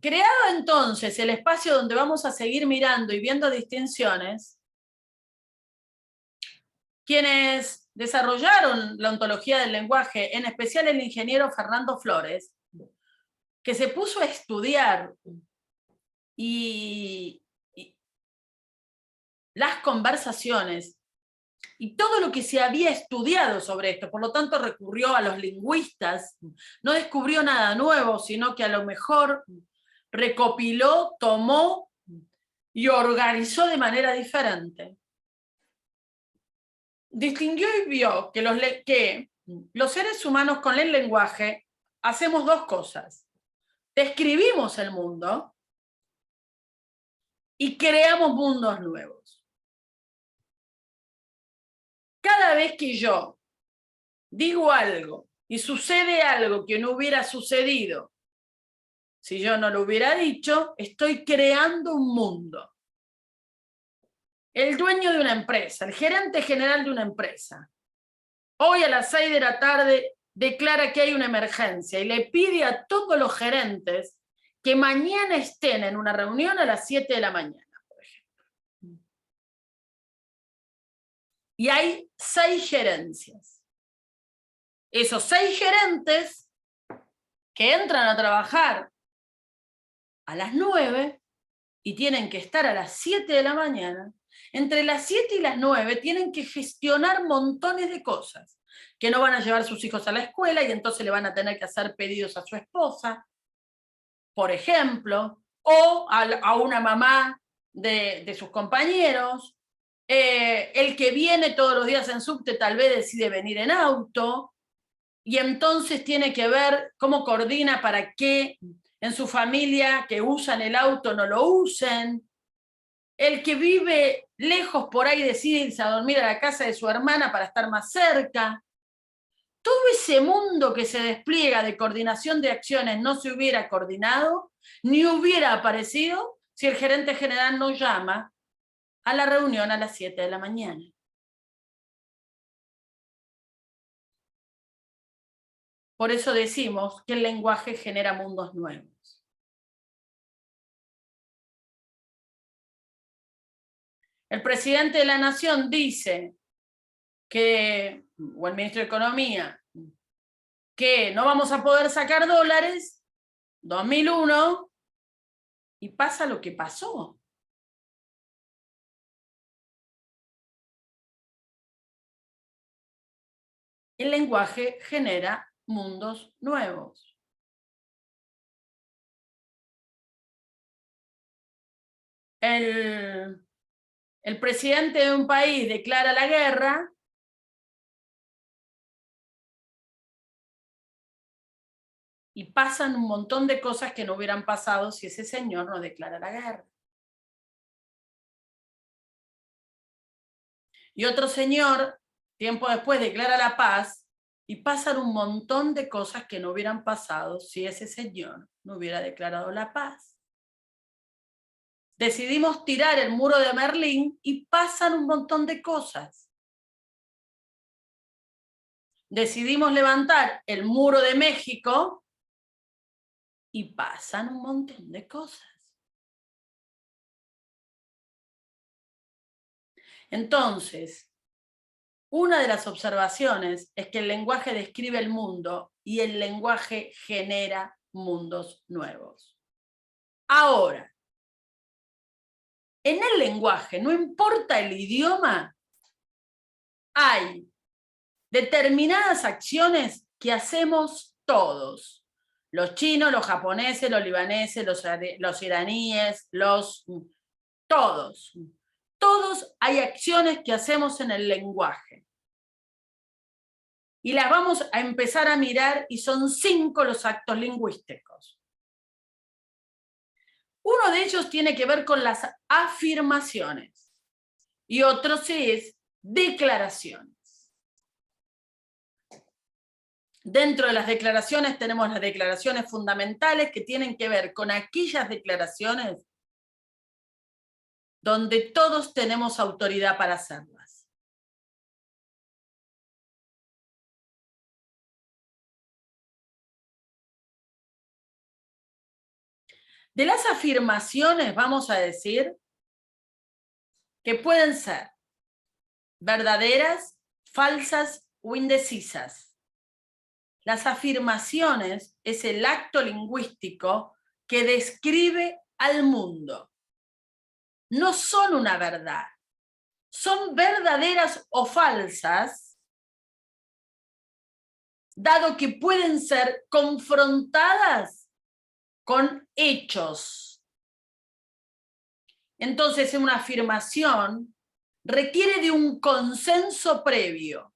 Creado entonces el espacio donde vamos a seguir mirando y viendo distinciones, quienes desarrollaron la ontología del lenguaje, en especial el ingeniero Fernando Flores, que se puso a estudiar y las conversaciones y todo lo que se había estudiado sobre esto, por lo tanto recurrió a los lingüistas, no descubrió nada nuevo, sino que a lo mejor recopiló, tomó y organizó de manera diferente. Distinguió y vio que los seres humanos con el lenguaje hacemos dos cosas. Describimos el mundo y creamos mundos nuevos. Cada vez que yo digo algo y sucede algo que no hubiera sucedido si yo no lo hubiera dicho, estoy creando un mundo. El dueño de una empresa, el gerente general de una empresa, hoy a las 6 de la tarde declara que hay una emergencia y le pide a todos los gerentes que mañana estén en una reunión a las 7 de la mañana, por ejemplo. Y hay 6 gerencias. Esos 6 gerentes que entran a trabajar a las 9 y tienen que estar a las 7 de la mañana, entre las 7 y las 9 tienen que gestionar montones de cosas, que no van a llevar sus hijos a la escuela y entonces le van a tener que hacer pedidos a su esposa, por ejemplo, o a una mamá de sus compañeros. El que viene todos los días en subte tal vez decide venir en auto, y entonces tiene que ver cómo coordina para que en su familia que usan el auto no lo usen. El que vive lejos por ahí decide irse a dormir a la casa de su hermana para estar más cerca. Todo ese mundo que se despliega de coordinación de acciones no se hubiera coordinado, ni hubiera aparecido si el gerente general no llama a la reunión a las 7 de la mañana. Por eso decimos que el lenguaje genera mundos nuevos. El presidente de la Nación dice que, o el ministro de Economía, que no vamos a poder sacar dólares, 2001, y pasa lo que pasó. El lenguaje genera mundos nuevos. El presidente de un país declara la guerra y pasan un montón de cosas que no hubieran pasado si ese señor no declara la guerra. Y otro señor, tiempo después, declara la paz y pasan un montón de cosas que no hubieran pasado si ese señor no hubiera declarado la paz. Decidimos tirar el muro de Berlín y pasan un montón de cosas. Decidimos levantar el muro de México y pasan un montón de cosas. Entonces, una de las observaciones es que el lenguaje describe el mundo y el lenguaje genera mundos nuevos. Ahora, en el lenguaje, no importa el idioma, hay determinadas acciones que hacemos todos. Los chinos, los japoneses, los libaneses, los iraníes, todos. Todos hay acciones que hacemos en el lenguaje. Y las vamos a empezar a mirar y son 5 los actos lingüísticos. Uno de ellos tiene que ver con las afirmaciones y otro es declaraciones. Dentro de las declaraciones tenemos las declaraciones fundamentales que tienen que ver con aquellas declaraciones donde todos tenemos autoridad para hacerlas. De las afirmaciones vamos a decir que pueden ser verdaderas, falsas o indecisas. Las afirmaciones es el acto lingüístico que describe al mundo. No son una verdad, son verdaderas o falsas, dado que pueden ser confrontadas con hechos. Entonces, una afirmación requiere de un consenso previo.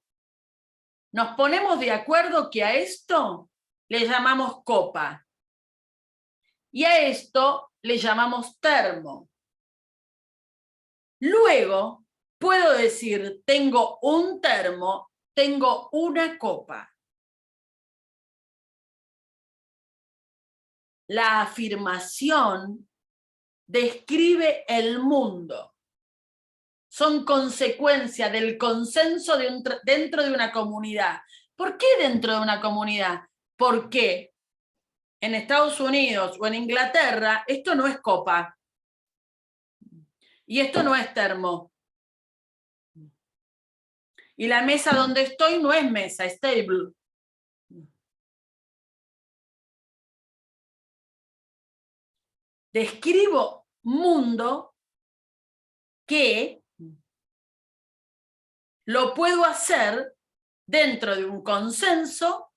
Nos ponemos de acuerdo que a esto le llamamos copa y a esto le llamamos termo. Luego, puedo decir, tengo un termo, tengo una copa. La afirmación describe el mundo. Son consecuencia del consenso dentro de una comunidad. ¿Por qué dentro de una comunidad? Porque en Estados Unidos o en Inglaterra esto no es copa. Y esto no es termo. Y la mesa donde estoy no es mesa, es table. Describo mundo que lo puedo hacer dentro de un consenso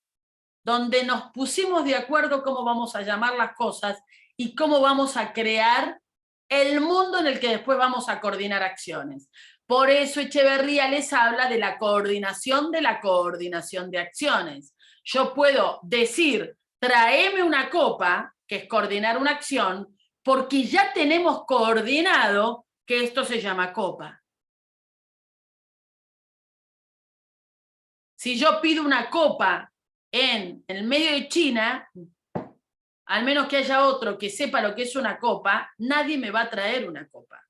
donde nos pusimos de acuerdo cómo vamos a llamar las cosas y cómo vamos a crear el mundo en el que después vamos a coordinar acciones. Por eso Echeverría les habla de la coordinación de acciones. Yo puedo decir, tráeme una copa, que es coordinar una acción, porque ya tenemos coordinado que esto se llama copa. Si yo pido una copa en el medio de China, al menos que haya otro que sepa lo que es una copa, nadie me va a traer una copa.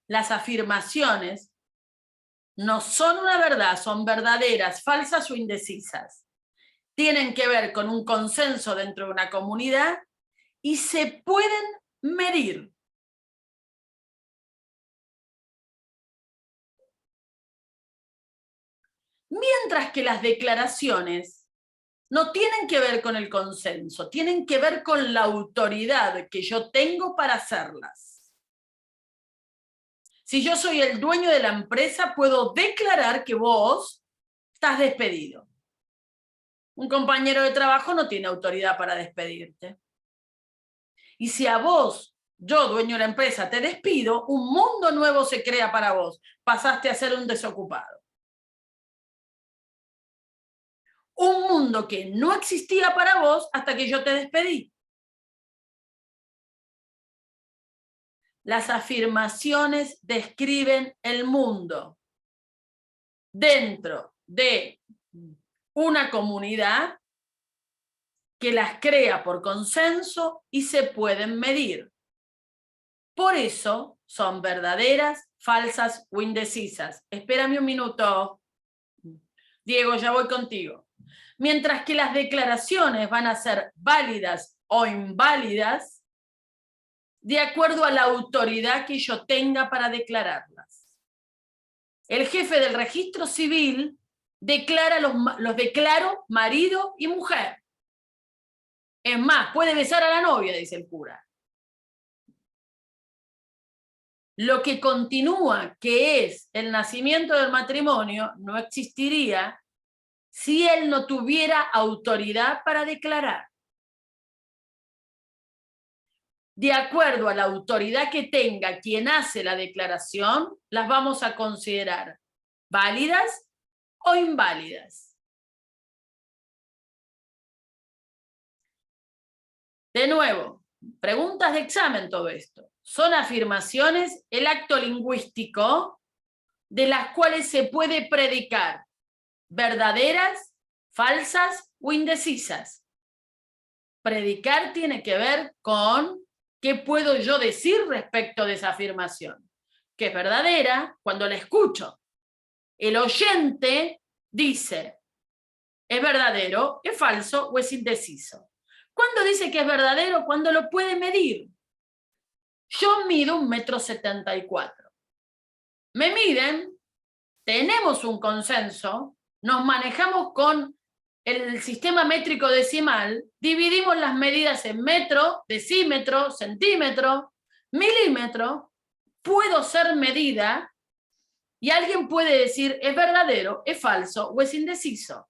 Las afirmaciones no son una verdad, son verdaderas, falsas o indecisas. Tienen que ver con un consenso dentro de una comunidad y se pueden medir. Mientras que las declaraciones no tienen que ver con el consenso, tienen que ver con la autoridad que yo tengo para hacerlas. Si yo soy el dueño de la empresa, puedo declarar que vos estás despedido. Un compañero de trabajo no tiene autoridad para despedirte. Y si a vos, yo, dueño de la empresa, te despido, un mundo nuevo se crea para vos. Pasaste a ser un desocupado. Un mundo que no existía para vos hasta que yo te despedí. Las afirmaciones describen el mundo dentro de una comunidad que las crea por consenso y se pueden medir. Por eso son verdaderas, falsas o indecisas. Espérame un minuto. Diego, ya voy contigo. Mientras que las declaraciones van a ser válidas o inválidas de acuerdo a la autoridad que yo tenga para declararlas. El jefe del registro civil declara los declaro marido y mujer. Es más, puede besar a la novia, dice el cura. Lo que continúa, que es el nacimiento del matrimonio, no existiría si él no tuviera autoridad para declarar. De acuerdo a la autoridad que tenga quien hace la declaración, las vamos a considerar válidas o inválidas. De nuevo, preguntas de examen todo esto. Son afirmaciones, el acto lingüístico, de las cuales se puede predicar verdaderas, falsas o indecisas. Predicar tiene que ver con qué puedo yo decir respecto de esa afirmación, que es verdadera cuando la escucho. El oyente dice, ¿es verdadero, es falso o es indeciso? ¿Cuándo dice que es verdadero? Cuando lo puede medir. Yo mido 1,74 m. Me miden, tenemos un consenso, nos manejamos con el sistema métrico decimal, dividimos las medidas en metro, decímetro, centímetro, milímetro, puedo ser medida y alguien puede decir es verdadero, es falso o es indeciso.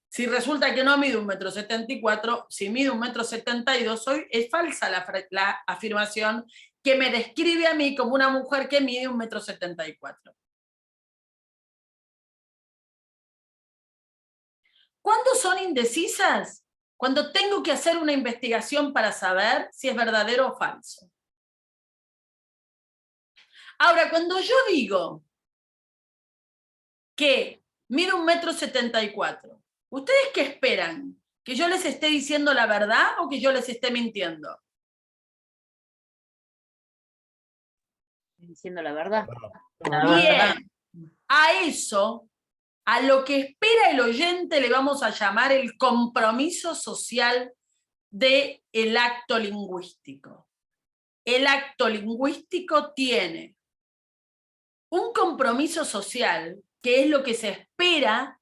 Si resulta que no mido 1,74 m, si mido 1,72 m, es falsa la afirmación que me describe a mí como una mujer que mide 1,74 m. ¿Cuándo son indecisas? Cuando tengo que hacer una investigación para saber si es verdadero o falso. Ahora, cuando yo digo que mido 1,74 m, ¿ustedes qué esperan? ¿Que yo les esté diciendo la verdad o que yo les esté mintiendo? Diciendo la verdad. Bien, a eso, a lo que espera el oyente le vamos a llamar el compromiso social del acto lingüístico. El acto lingüístico tiene un compromiso social, que es lo que se espera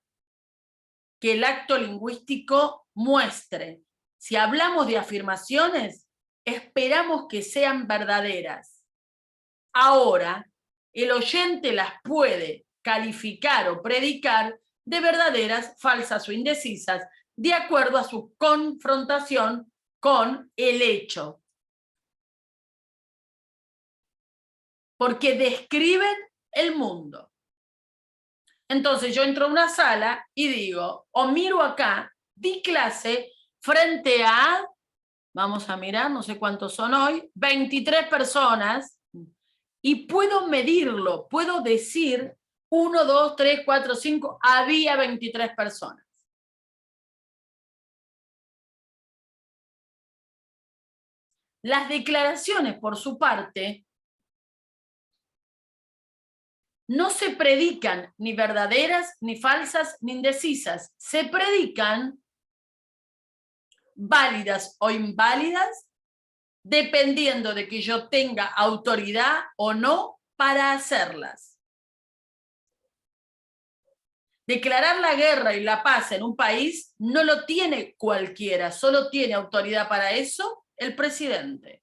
que el acto lingüístico muestre. Si hablamos de afirmaciones, esperamos que sean verdaderas. Ahora, el oyente las puede calificar o predicar de verdaderas, falsas o indecisas, de acuerdo a su confrontación con el hecho. Porque describen el mundo. Entonces yo entro a una sala y digo, o miro acá, di clase frente a, vamos a mirar, no sé cuántos son hoy, 23 personas, y puedo medirlo, puedo decir 1, 2, 3, 4, 5, había 23 personas. Las declaraciones, por su parte, no se predican ni verdaderas, ni falsas, ni indecisas. Se predican válidas o inválidas, dependiendo de que yo tenga autoridad o no para hacerlas. Declarar la guerra y la paz en un país no lo tiene cualquiera, solo tiene autoridad para eso el presidente.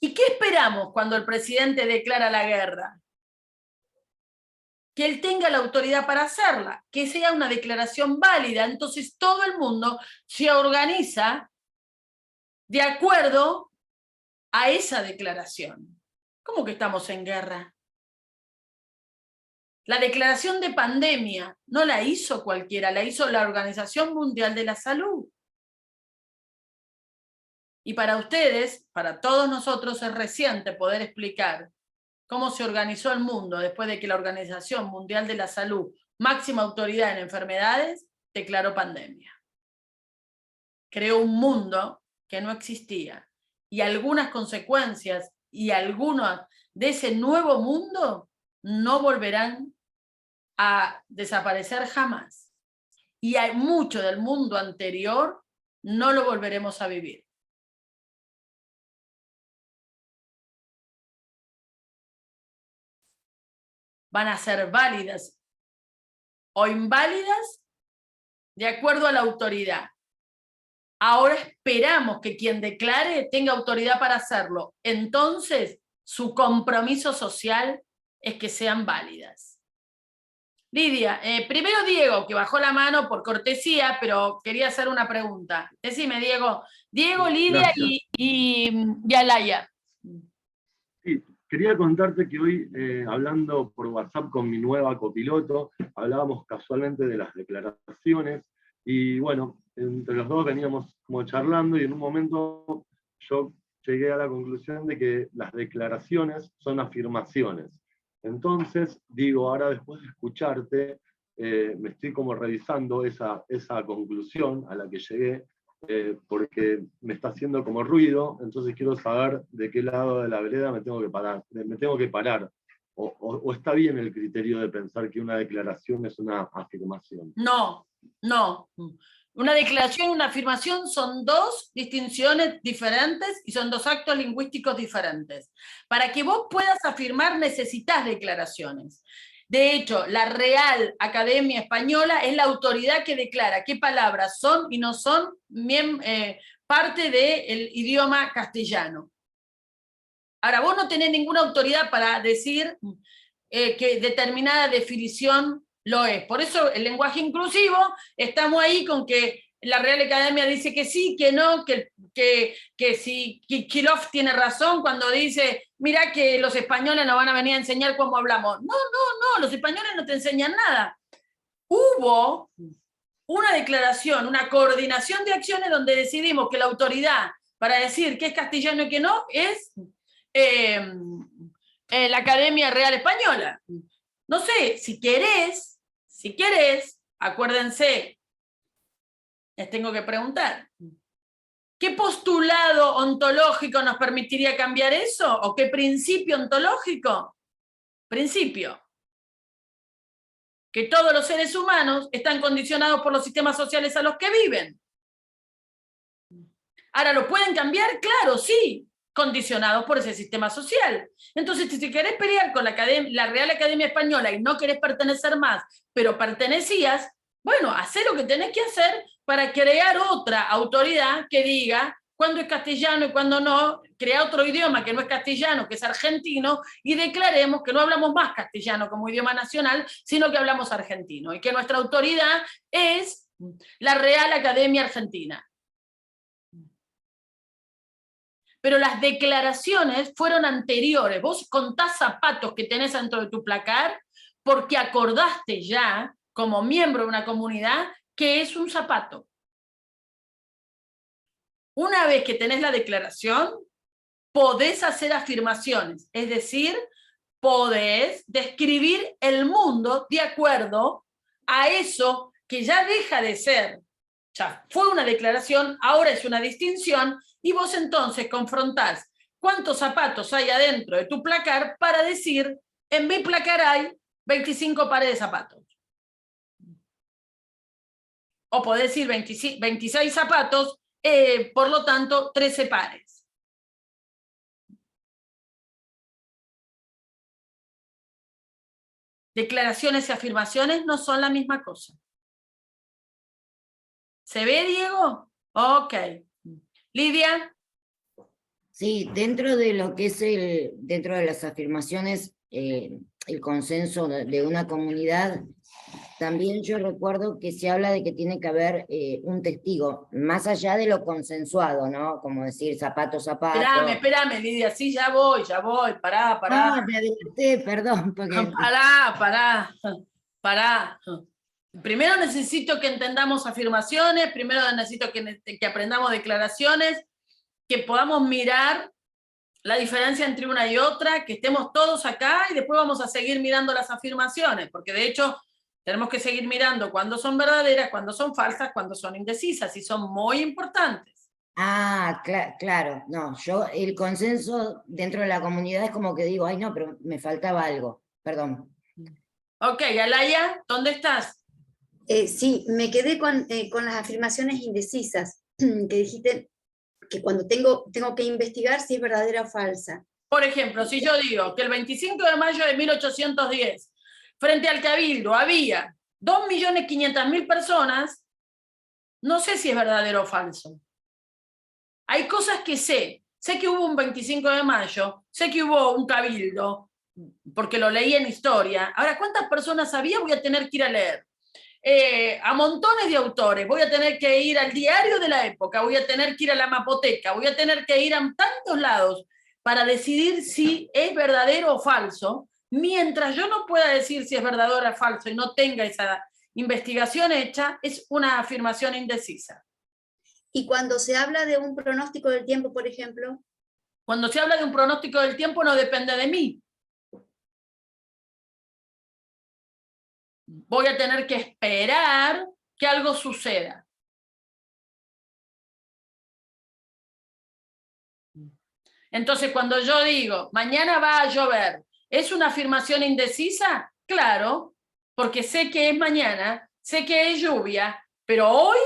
¿Y qué esperamos cuando el presidente declara la guerra? Que él tenga la autoridad para hacerla, que sea una declaración válida. Entonces todo el mundo se organiza de acuerdo a esa declaración. ¿Cómo que estamos en guerra? La declaración de pandemia no la hizo cualquiera, la hizo la Organización Mundial de la Salud. Y para ustedes, para todos nosotros, es reciente poder explicar cómo se organizó el mundo después de que la Organización Mundial de la Salud, máxima autoridad en enfermedades, declaró pandemia. Creó un mundo que no existía. Y algunas consecuencias y algunos de ese nuevo mundo no volverán a desaparecer jamás. Y hay mucho del mundo anterior no lo volveremos a vivir. Van a ser válidas o inválidas de acuerdo a la autoridad. Ahora esperamos que quien declare tenga autoridad para hacerlo. Entonces, su compromiso social es que sean válidas. Lidia, primero Diego, que bajó la mano por cortesía, pero quería hacer una pregunta. Decime, Diego. Diego, Lidia y Alaya. Sí, quería contarte que hoy, hablando por WhatsApp con mi nueva copiloto, hablábamos casualmente de las declaraciones, y bueno, entre los dos veníamos como charlando, y en un momento yo llegué a la conclusión de que las declaraciones son afirmaciones. Entonces, digo, ahora después de escucharte, me estoy como revisando esa conclusión a la que llegué, porque me está haciendo como ruido, entonces quiero saber de qué lado de la vereda me tengo que parar. O está bien el criterio de pensar que una declaración es una afirmación. No, no. Una declaración y una afirmación son dos distinciones diferentes y son dos actos lingüísticos diferentes. Para que vos puedas afirmar necesitas declaraciones. De hecho, la Real Academia Española es la autoridad que declara qué palabras son y no son parte del idioma castellano. Ahora, vos no tenés ninguna autoridad para decir que determinada definición lo es. Por eso el lenguaje inclusivo, estamos ahí con que la Real Academia dice que sí, que no, que si Kirchhoff tiene razón cuando dice, mira que los españoles nos van a venir a enseñar cómo hablamos. No, los españoles no te enseñan nada. Hubo una declaración, una coordinación de acciones donde decidimos que la autoridad para decir qué es castellano y qué no es la Academia Real Española. No sé, si querés, acuérdense, les tengo que preguntar, ¿qué postulado ontológico nos permitiría cambiar eso? ¿O qué principio ontológico? Principio. Que todos los seres humanos están condicionados por los sistemas sociales a los que viven. Ahora, ¿lo pueden cambiar? Claro, sí, condicionados por ese sistema social. Entonces, si querés pelear con la Real Academia Española y no querés pertenecer más, pero pertenecías, bueno, hacé lo que tenés que hacer para crear otra autoridad que diga cuándo es castellano y cuándo no, crea otro idioma que no es castellano, que es argentino, y declaremos que no hablamos más castellano como idioma nacional, sino que hablamos argentino, y que nuestra autoridad es la Real Academia Argentina. Pero las declaraciones fueron anteriores. Vos contás zapatos que tenés dentro de tu placar porque acordaste ya, como miembro de una comunidad, que es un zapato. Una vez que tenés la declaración, podés hacer afirmaciones, es decir, podés describir el mundo de acuerdo a eso que ya deja de ser, ya fue una declaración, ahora es una distinción, y vos entonces confrontás cuántos zapatos hay adentro de tu placar para decir, en mi placar hay 25 pares de zapatos. O podés decir 26 zapatos, por lo tanto 13 pares. Declaraciones y afirmaciones no son la misma cosa. ¿Se ve, Diego? Ok. Lidia. Sí, dentro de lo que es dentro de las afirmaciones, el consenso de una comunidad, también yo recuerdo que se habla de que tiene que haber un testigo, más allá de lo consensuado, ¿no? Como decir zapato, zapato. Espérame, Lidia, sí, ya voy, pará. No, me adelanté, perdón. Porque... Pará. Primero necesito que entendamos afirmaciones, primero necesito que aprendamos declaraciones, que podamos mirar la diferencia entre una y otra, que estemos todos acá y después vamos a seguir mirando las afirmaciones, porque de hecho tenemos que seguir mirando cuándo son verdaderas, cuándo son falsas, cuándo son indecisas, y son muy importantes. Ah, claro, no, yo el consenso dentro de la comunidad es como que digo, ay no, pero me faltaba algo, perdón. Ok, Alaya, ¿dónde estás? Sí, me quedé con las afirmaciones indecisas, que dijiste que cuando tengo que investigar si es verdadera o falsa. Por ejemplo, si yo digo que el 25 de mayo de 1810, frente al Cabildo, había 2.500.000 personas, no sé si es verdadero o falso. Hay cosas que sé que hubo un 25 de mayo, sé que hubo un Cabildo, porque lo leí en historia. Ahora, ¿cuántas personas había? Voy a tener que ir a leer. A montones de autores, voy a tener que ir al diario de la época, voy a tener que ir a la mapoteca, voy a tener que ir a tantos lados para decidir si es verdadero o falso, mientras yo no pueda decir si es verdadero o falso y no tenga esa investigación hecha, es una afirmación indecisa. Y cuando se habla de un pronóstico del tiempo, por ejemplo. Cuando se habla de un pronóstico del tiempo no depende de mí. Voy a tener que esperar que algo suceda. Entonces, cuando yo digo, mañana va a llover, ¿es una afirmación indecisa? Claro, porque sé que es mañana, sé que es lluvia, pero hoy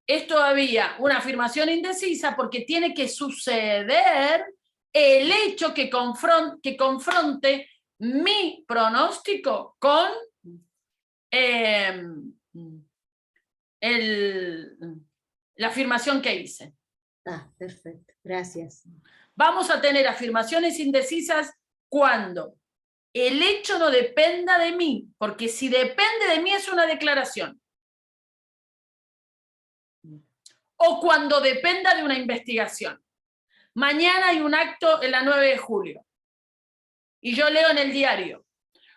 es todavía una afirmación indecisa porque tiene que suceder el hecho que confronte mi pronóstico con la afirmación que hice. Ah, perfecto, gracias. Vamos a tener afirmaciones indecisas cuando el hecho no dependa de mí, porque si depende de mí es una declaración. O cuando dependa de una investigación. Mañana hay un acto en la 9 de julio. Y yo leo en el diario.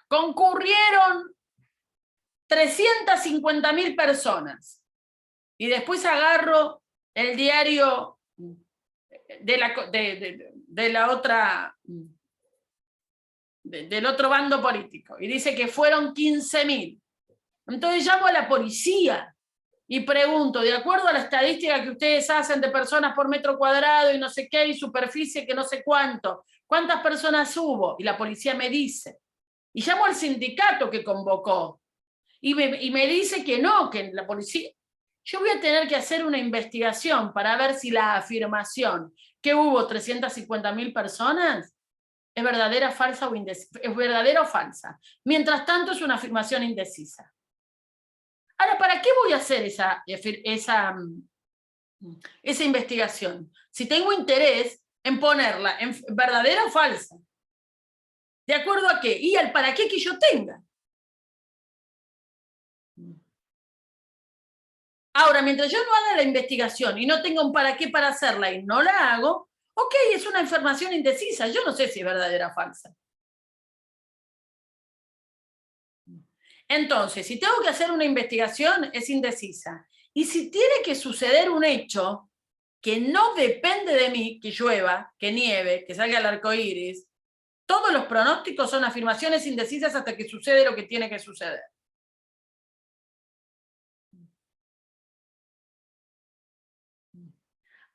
Concurrieron 350.000 personas. Y después agarro el diario del otro bando político y dice que fueron 15.000. Entonces llamo a la policía y pregunto, de acuerdo a la estadística que ustedes hacen de personas por metro cuadrado y no sé qué, y superficie que no sé cuánto, ¿cuántas personas hubo? Y la policía me dice. Y llamo al sindicato que convocó y me dice que no, que la policía... Yo voy a tener que hacer una investigación para ver si la afirmación que hubo 350.000 personas es verdadera, falsa o indecisa. Es verdadera o falsa. Mientras tanto es una afirmación indecisa. Ahora, ¿para qué voy a hacer esa investigación? Si tengo interés en ponerla en verdadera o falsa. ¿De acuerdo a qué? Y al para qué que yo tenga. Ahora, mientras yo no haga la investigación y no tenga un para qué para hacerla y no la hago, ok, es una información indecisa. Yo no sé si es verdadera o falsa. Entonces, si tengo que hacer una investigación, es indecisa. Y si tiene que suceder un hecho que no depende de mí, que llueva, que nieve, que salga el arco iris, todos los pronósticos son afirmaciones indecisas hasta que sucede lo que tiene que suceder.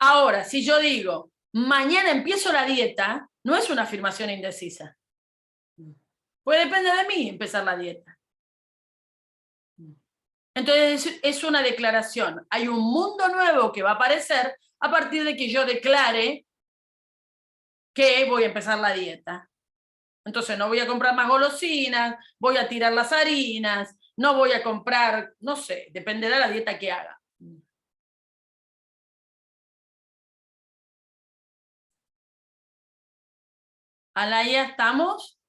Ahora, si yo digo, mañana empiezo la dieta, no es una afirmación indecisa. Pues depende de mí empezar la dieta. Entonces es una declaración. Hay un mundo nuevo que va a aparecer a partir de que yo declare que voy a empezar la dieta. Entonces no voy a comprar más golosinas, voy a tirar las harinas, no voy a comprar, no sé, dependerá de la dieta que haga. Alaya, ¿estamos?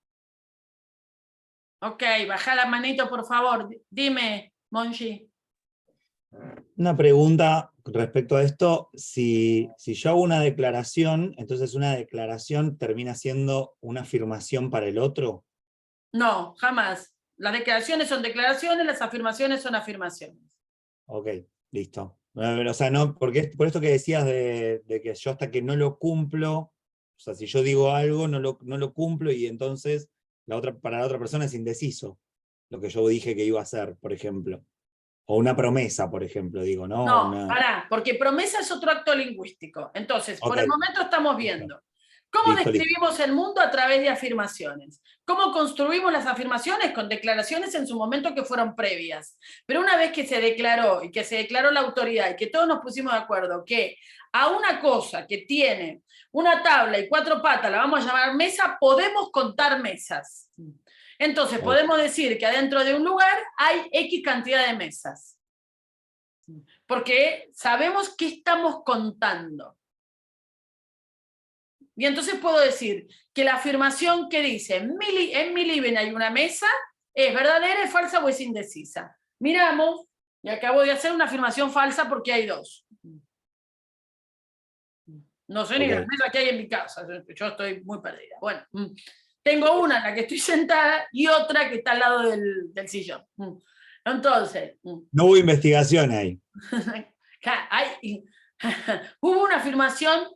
Ok, baja la manito, por favor. Dime, Monchi. Una pregunta respecto a esto, si yo hago una declaración, entonces una declaración termina siendo una afirmación para el otro. No, jamás. Las declaraciones son declaraciones, las afirmaciones son afirmaciones. Ok, listo. O sea, no, porque por esto que decías de que yo hasta que no lo cumplo, o sea, si yo digo algo, no lo cumplo y entonces para la otra persona es indeciso lo que yo dije que iba a hacer, por ejemplo. O una promesa, por ejemplo, digo, ¿no? No, pará, porque promesa es otro acto lingüístico. Entonces, por el momento estamos viendo cómo describimos el mundo a través de afirmaciones. Cómo construimos las afirmaciones con declaraciones en su momento que fueron previas. Pero una vez que se declaró y que se declaró la autoridad y que todos nos pusimos de acuerdo que a una cosa que tiene una tabla y 4 patas, la vamos a llamar mesa, podemos contar mesas. Entonces podemos decir que adentro de un lugar hay X cantidad de mesas. Porque sabemos qué estamos contando. Y entonces puedo decir que la afirmación que dice en mi living hay una mesa, ¿es verdadera, es falsa o es indecisa? Miramos, y acabo de hacer una afirmación falsa porque hay 2. No sé ni las mesas que hay en mi casa, yo estoy muy perdida. Bueno, tengo una en la que estoy sentada y otra que está al lado del sillón. Entonces... No hubo investigación ahí. Hubo una afirmación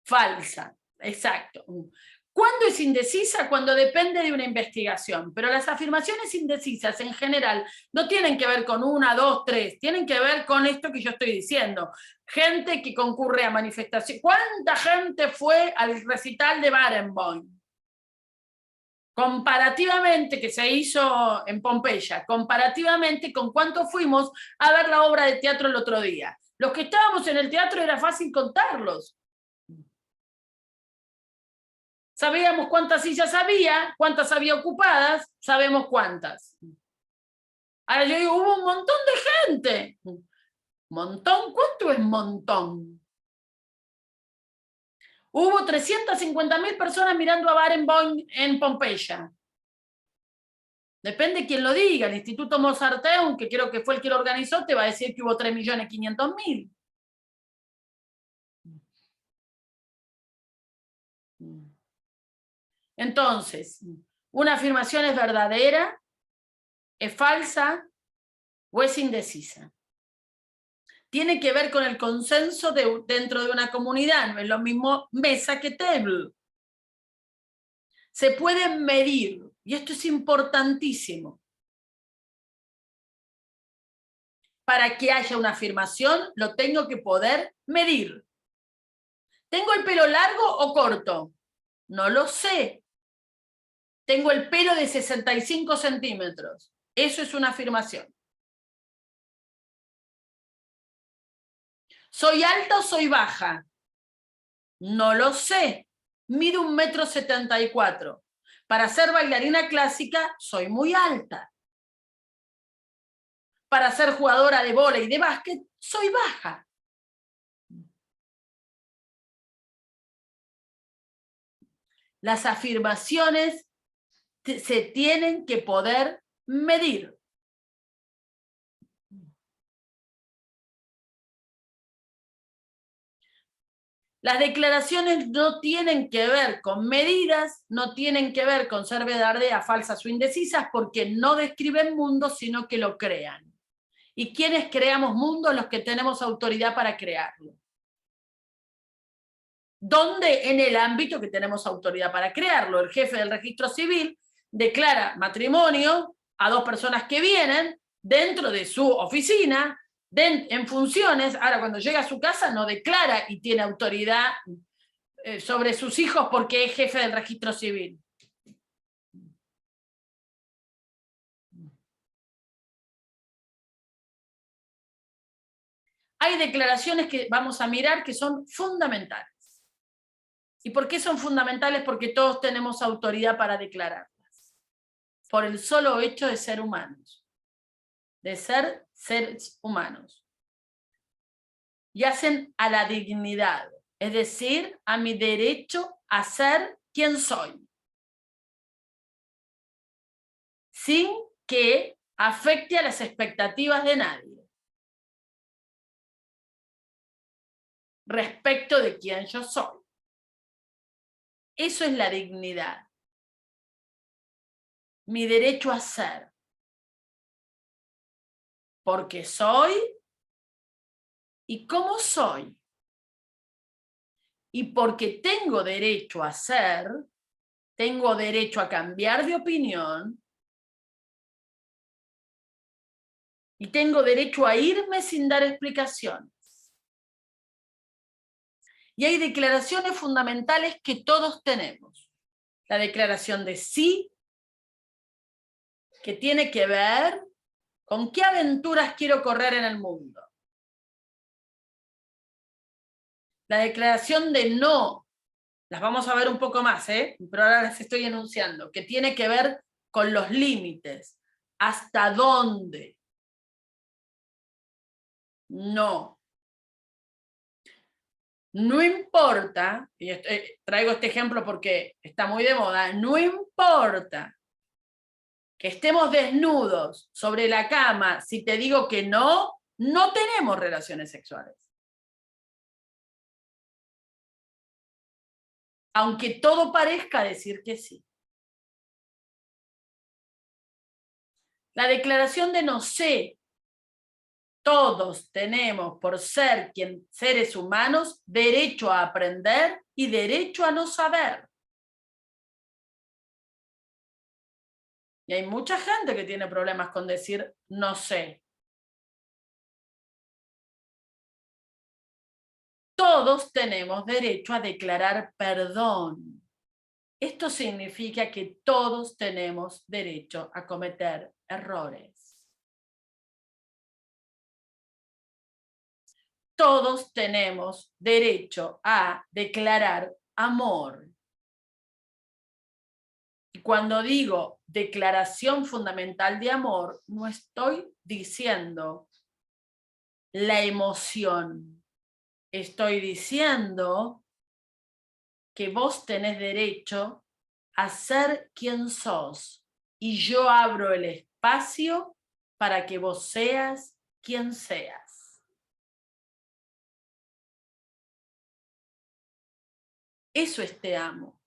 falsa, exacto. ¿Cuándo es indecisa? Cuando depende de una investigación. Pero las afirmaciones indecisas en general no tienen que ver con 1, 2, 3, tienen que ver con esto que yo estoy diciendo. Gente que concurre a manifestaciones. ¿Cuánta gente fue al recital de Barenboim? Comparativamente, que se hizo en Pompeya, comparativamente con cuánto fuimos a ver la obra de teatro el otro día. Los que estábamos en el teatro era fácil contarlos. Sabíamos cuántas sillas había, cuántas había ocupadas, sabemos cuántas. Ahora yo digo, hubo un montón de gente. ¿Montón? ¿Cuánto es montón? Hubo 350.000 personas mirando a Barenboim en Pompeya. Depende quién lo diga. El Instituto Mozarteum, que creo que fue el que lo organizó, te va a decir que hubo 3.500.000. Entonces, ¿una afirmación es verdadera, es falsa o es indecisa? Tiene que ver con el consenso dentro de una comunidad, no es lo mismo mesa que table. Se pueden medir, y esto es importantísimo. Para que haya una afirmación, lo tengo que poder medir. ¿Tengo el pelo largo o corto? No lo sé. Tengo el pelo de 65 centímetros. Eso es una afirmación. ¿Soy alta o soy baja? No lo sé. Mido 1,74 m. Para ser bailarina clásica, soy muy alta. Para ser jugadora de vóley y de básquet, soy baja. Las afirmaciones se tienen que poder medir. Las declaraciones no tienen que ver con medidas, no tienen que ver con ser verdaderas, falsas o indecisas, porque no describen mundo, sino que lo crean. ¿Y quiénes creamos mundo? Los que tenemos autoridad para crearlo. ¿Dónde? En el ámbito que tenemos autoridad para crearlo. El jefe del registro civil declara matrimonio a 2 personas que vienen dentro de su oficina, en funciones. Ahora, cuando llega a su casa no declara y tiene autoridad sobre sus hijos porque es jefe del registro civil. Hay declaraciones que vamos a mirar que son fundamentales. ¿Y por qué son fundamentales? Porque todos tenemos autoridad para declararlas. Por el solo hecho de ser humanos. De ser seres humanos. Y hacen a la dignidad, es decir, a mi derecho a ser quien soy. Sin que afecte a las expectativas de nadie. Respecto de quién yo soy. Eso es la dignidad. Mi derecho a ser. Porque soy y cómo soy. Y porque tengo derecho a ser, tengo derecho a cambiar de opinión y tengo derecho a irme sin dar explicaciones. Y hay declaraciones fundamentales que todos tenemos. La declaración de sí, que tiene que ver con qué aventuras quiero correr en el mundo. La declaración de no, las vamos a ver un poco más, pero ahora las estoy enunciando, que tiene que ver con los límites. ¿Hasta dónde? No. No importa, y traigo este ejemplo porque está muy de moda, no importa que estemos desnudos sobre la cama, si te digo que no, no tenemos relaciones sexuales. aunque todo parezca decir que sí. La declaración de no sé. Todos tenemos, por ser seres humanos, derecho a aprender y derecho a no saber. Y hay mucha gente que tiene problemas con decir no sé. Todos tenemos derecho a declarar perdón. Esto significa que todos tenemos derecho a cometer errores. Todos tenemos derecho a declarar amor. Y cuando digo declaración fundamental de amor, no estoy diciendo la emoción. Estoy diciendo que vos tenés derecho a ser quien sos. Y yo abro el espacio para que vos seas quien seas. Eso es te amo.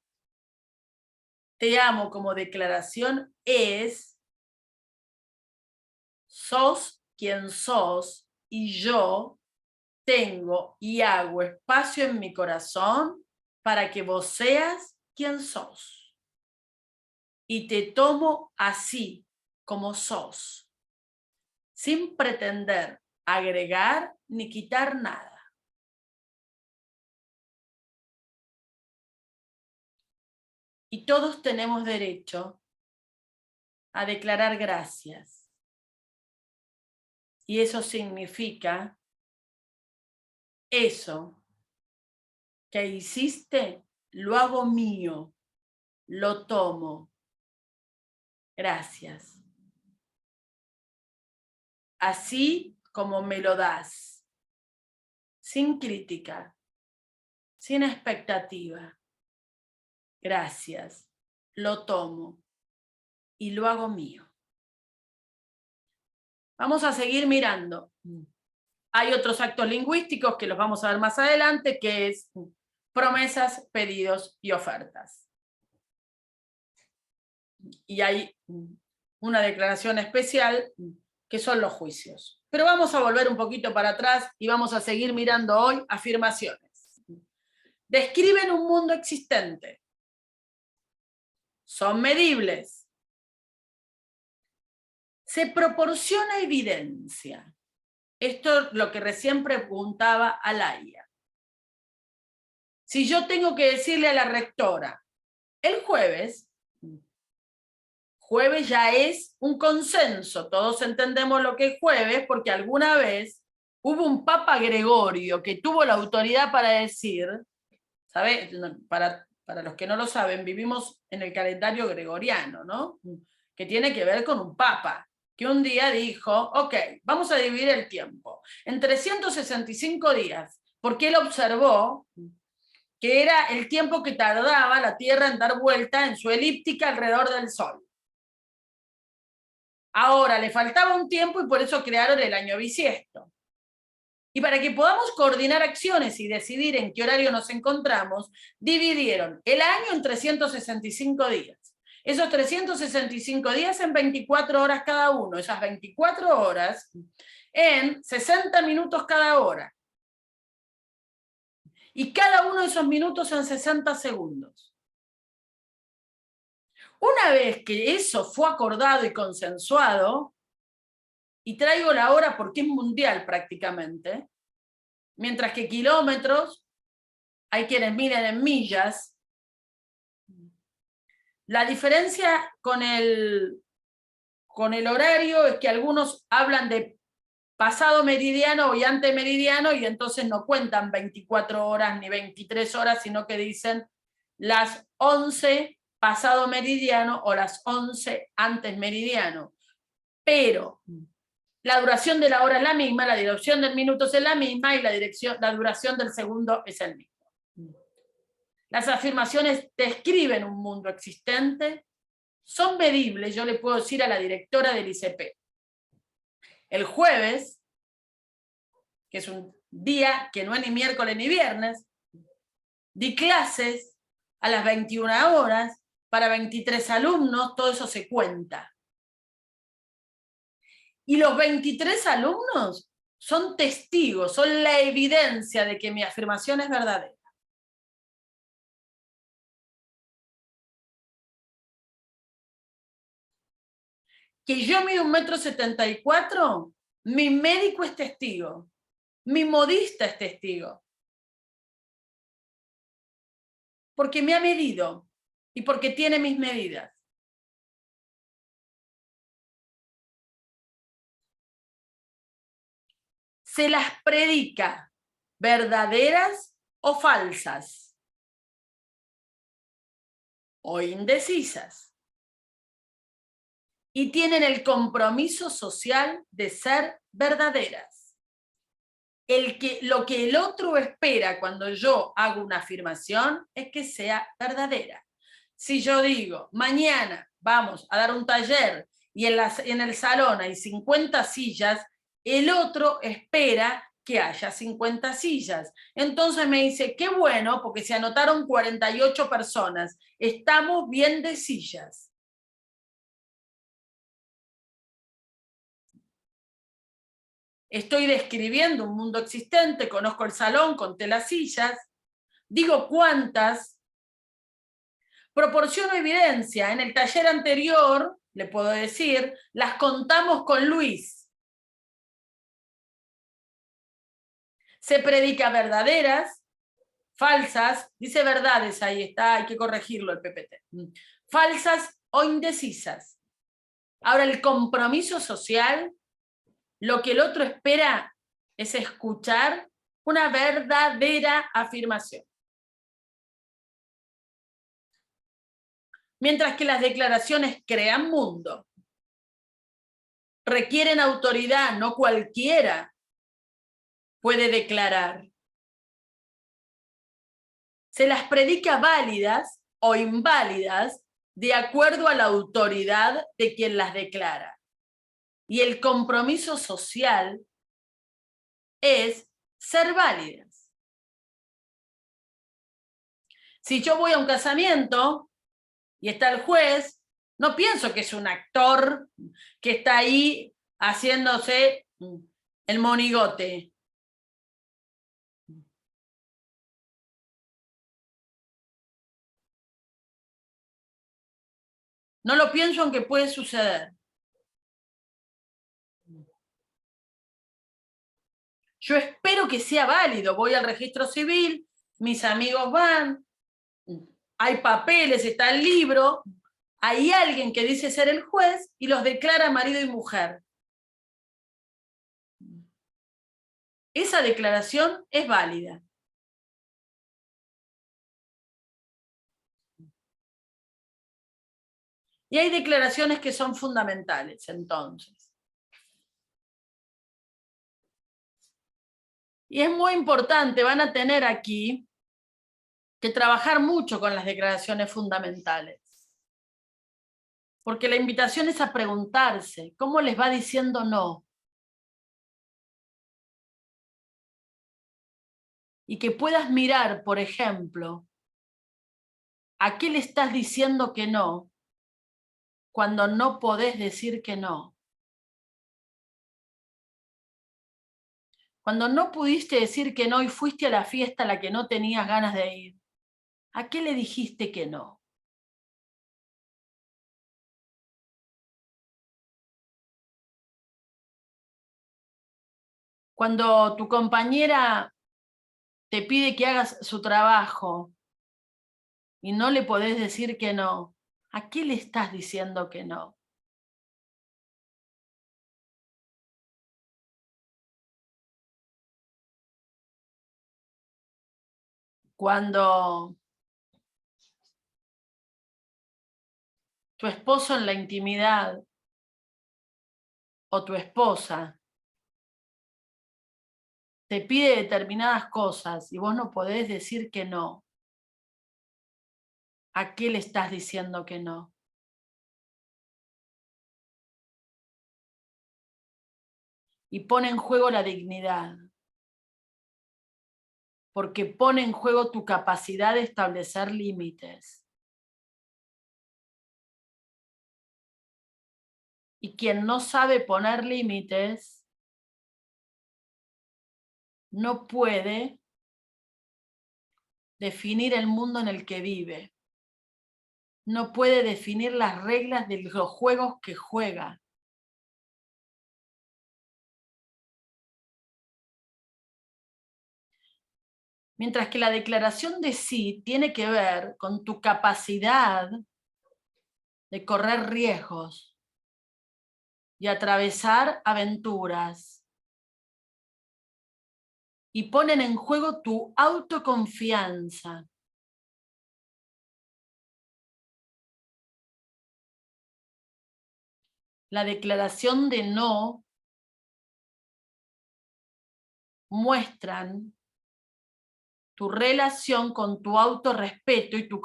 Te amo como declaración es, sos quien sos y yo tengo y hago espacio en mi corazón para que vos seas quien sos. Y te tomo así como sos, sin pretender agregar ni quitar nada. Y todos tenemos derecho a declarar gracias. Y eso significa, eso que hiciste, lo hago mío, lo tomo. Gracias. Así como me lo das, sin crítica, sin expectativa. Gracias, lo tomo y lo hago mío. Vamos a seguir mirando. Hay otros actos lingüísticos que los vamos a ver más adelante, que es promesas, pedidos y ofertas. Y hay una declaración especial que son los juicios. Pero vamos a volver un poquito para atrás y vamos a seguir mirando hoy afirmaciones. Describen un mundo existente. Son medibles. Se proporciona evidencia. Esto es lo que recién preguntaba Alaya. Si yo tengo que decirle a la rectora, el jueves ya es un consenso, todos entendemos lo que es jueves, porque alguna vez hubo un Papa Gregorio que tuvo la autoridad para decir, ¿sabe? Para los que no lo saben, vivimos en el calendario gregoriano, ¿no? Que tiene que ver con un papa, que un día dijo, ok, vamos a dividir el tiempo en 365 días, porque él observó que era el tiempo que tardaba la Tierra en dar vuelta en su elíptica alrededor del Sol. Ahora le faltaba un tiempo y por eso crearon el año bisiesto. Y para que podamos coordinar acciones y decidir en qué horario nos encontramos, dividieron el año en 365 días. Esos 365 días en 24 horas cada uno, esas 24 horas en 60 minutos cada hora. Y cada uno de esos minutos en 60 segundos. Una vez que eso fue acordado y consensuado, y traigo la hora porque es mundial prácticamente, mientras que kilómetros, hay quienes miden en millas, la diferencia con el horario es que algunos hablan de pasado meridiano y antemeridiano y entonces no cuentan 24 horas ni 23 horas, sino que dicen las 11 pasado meridiano o las 11 antes meridiano. Pero la duración de la hora es la misma, la duración del minuto es la misma y la duración del segundo es el mismo. Las afirmaciones describen un mundo existente, son medibles, yo le puedo decir a la directora del ICP. El jueves, que es un día que no es ni miércoles ni viernes, di clases a las 21 horas, para 23 alumnos, todo eso se cuenta. Y los 23 alumnos son testigos, son la evidencia de que mi afirmación es verdadera. Que yo mido 1,74 m, mi médico es testigo, mi modista es testigo. Porque me ha medido y porque tiene mis medidas. Se las predica verdaderas o falsas, o indecisas. Y tienen el compromiso social de ser verdaderas. Lo que el otro espera cuando yo hago una afirmación es que sea verdadera. Si yo digo, mañana vamos a dar un taller y en el salón hay 50 sillas, el otro espera que haya 50 sillas. Entonces me dice, qué bueno, porque se anotaron 48 personas. Estamos bien de sillas. Estoy describiendo un mundo existente, conozco el salón, conté las sillas, digo cuántas, proporciono evidencia. En el taller anterior, le puedo decir, las contamos con Luis. Se predica verdaderas, falsas, dice verdades, ahí está, hay que corregirlo el PPT. Falsas o indecisas. Ahora, el compromiso social, lo que el otro espera es escuchar una verdadera afirmación. Mientras que las declaraciones crean mundo, requieren autoridad, no cualquiera puede declarar. Se las predica válidas o inválidas de acuerdo a la autoridad de quien las declara. Y el compromiso social es ser válidas. Si yo voy a un casamiento y está el juez, no pienso que es un actor que está ahí haciéndose el monigote. No lo pienso, aunque puede suceder. Yo espero que sea válido. Voy al registro civil, mis amigos van, hay papeles, está el libro, hay alguien que dice ser el juez y los declara marido y mujer. Esa declaración es válida. Y hay declaraciones que son fundamentales, entonces. Y es muy importante, van a tener aquí que trabajar mucho con las declaraciones fundamentales. Porque la invitación es a preguntarse, ¿cómo les va diciendo no? Y que puedas mirar, por ejemplo, ¿a qué le estás diciendo que no cuando no podés decir que no? Cuando no pudiste decir que no y fuiste a la fiesta a la que no tenías ganas de ir, ¿a qué le dijiste que no? Cuando tu compañera te pide que hagas su trabajo y no le podés decir que no, ¿a qué le estás diciendo que no? Cuando tu esposo en la intimidad o tu esposa te pide determinadas cosas y vos no podés decir que no, ¿a qué le estás diciendo que no? Y pone en juego la dignidad. porque pone en juego tu capacidad de establecer límites. Y quien no sabe poner límites no puede definir el mundo en el que vive. No puede definir las reglas de los juegos que juega. Mientras que la declaración de sí tiene que ver con tu capacidad de correr riesgos y atravesar aventuras. Y ponen en juego tu autoconfianza. La declaración de no muestran tu relación con tu autorrespeto y tu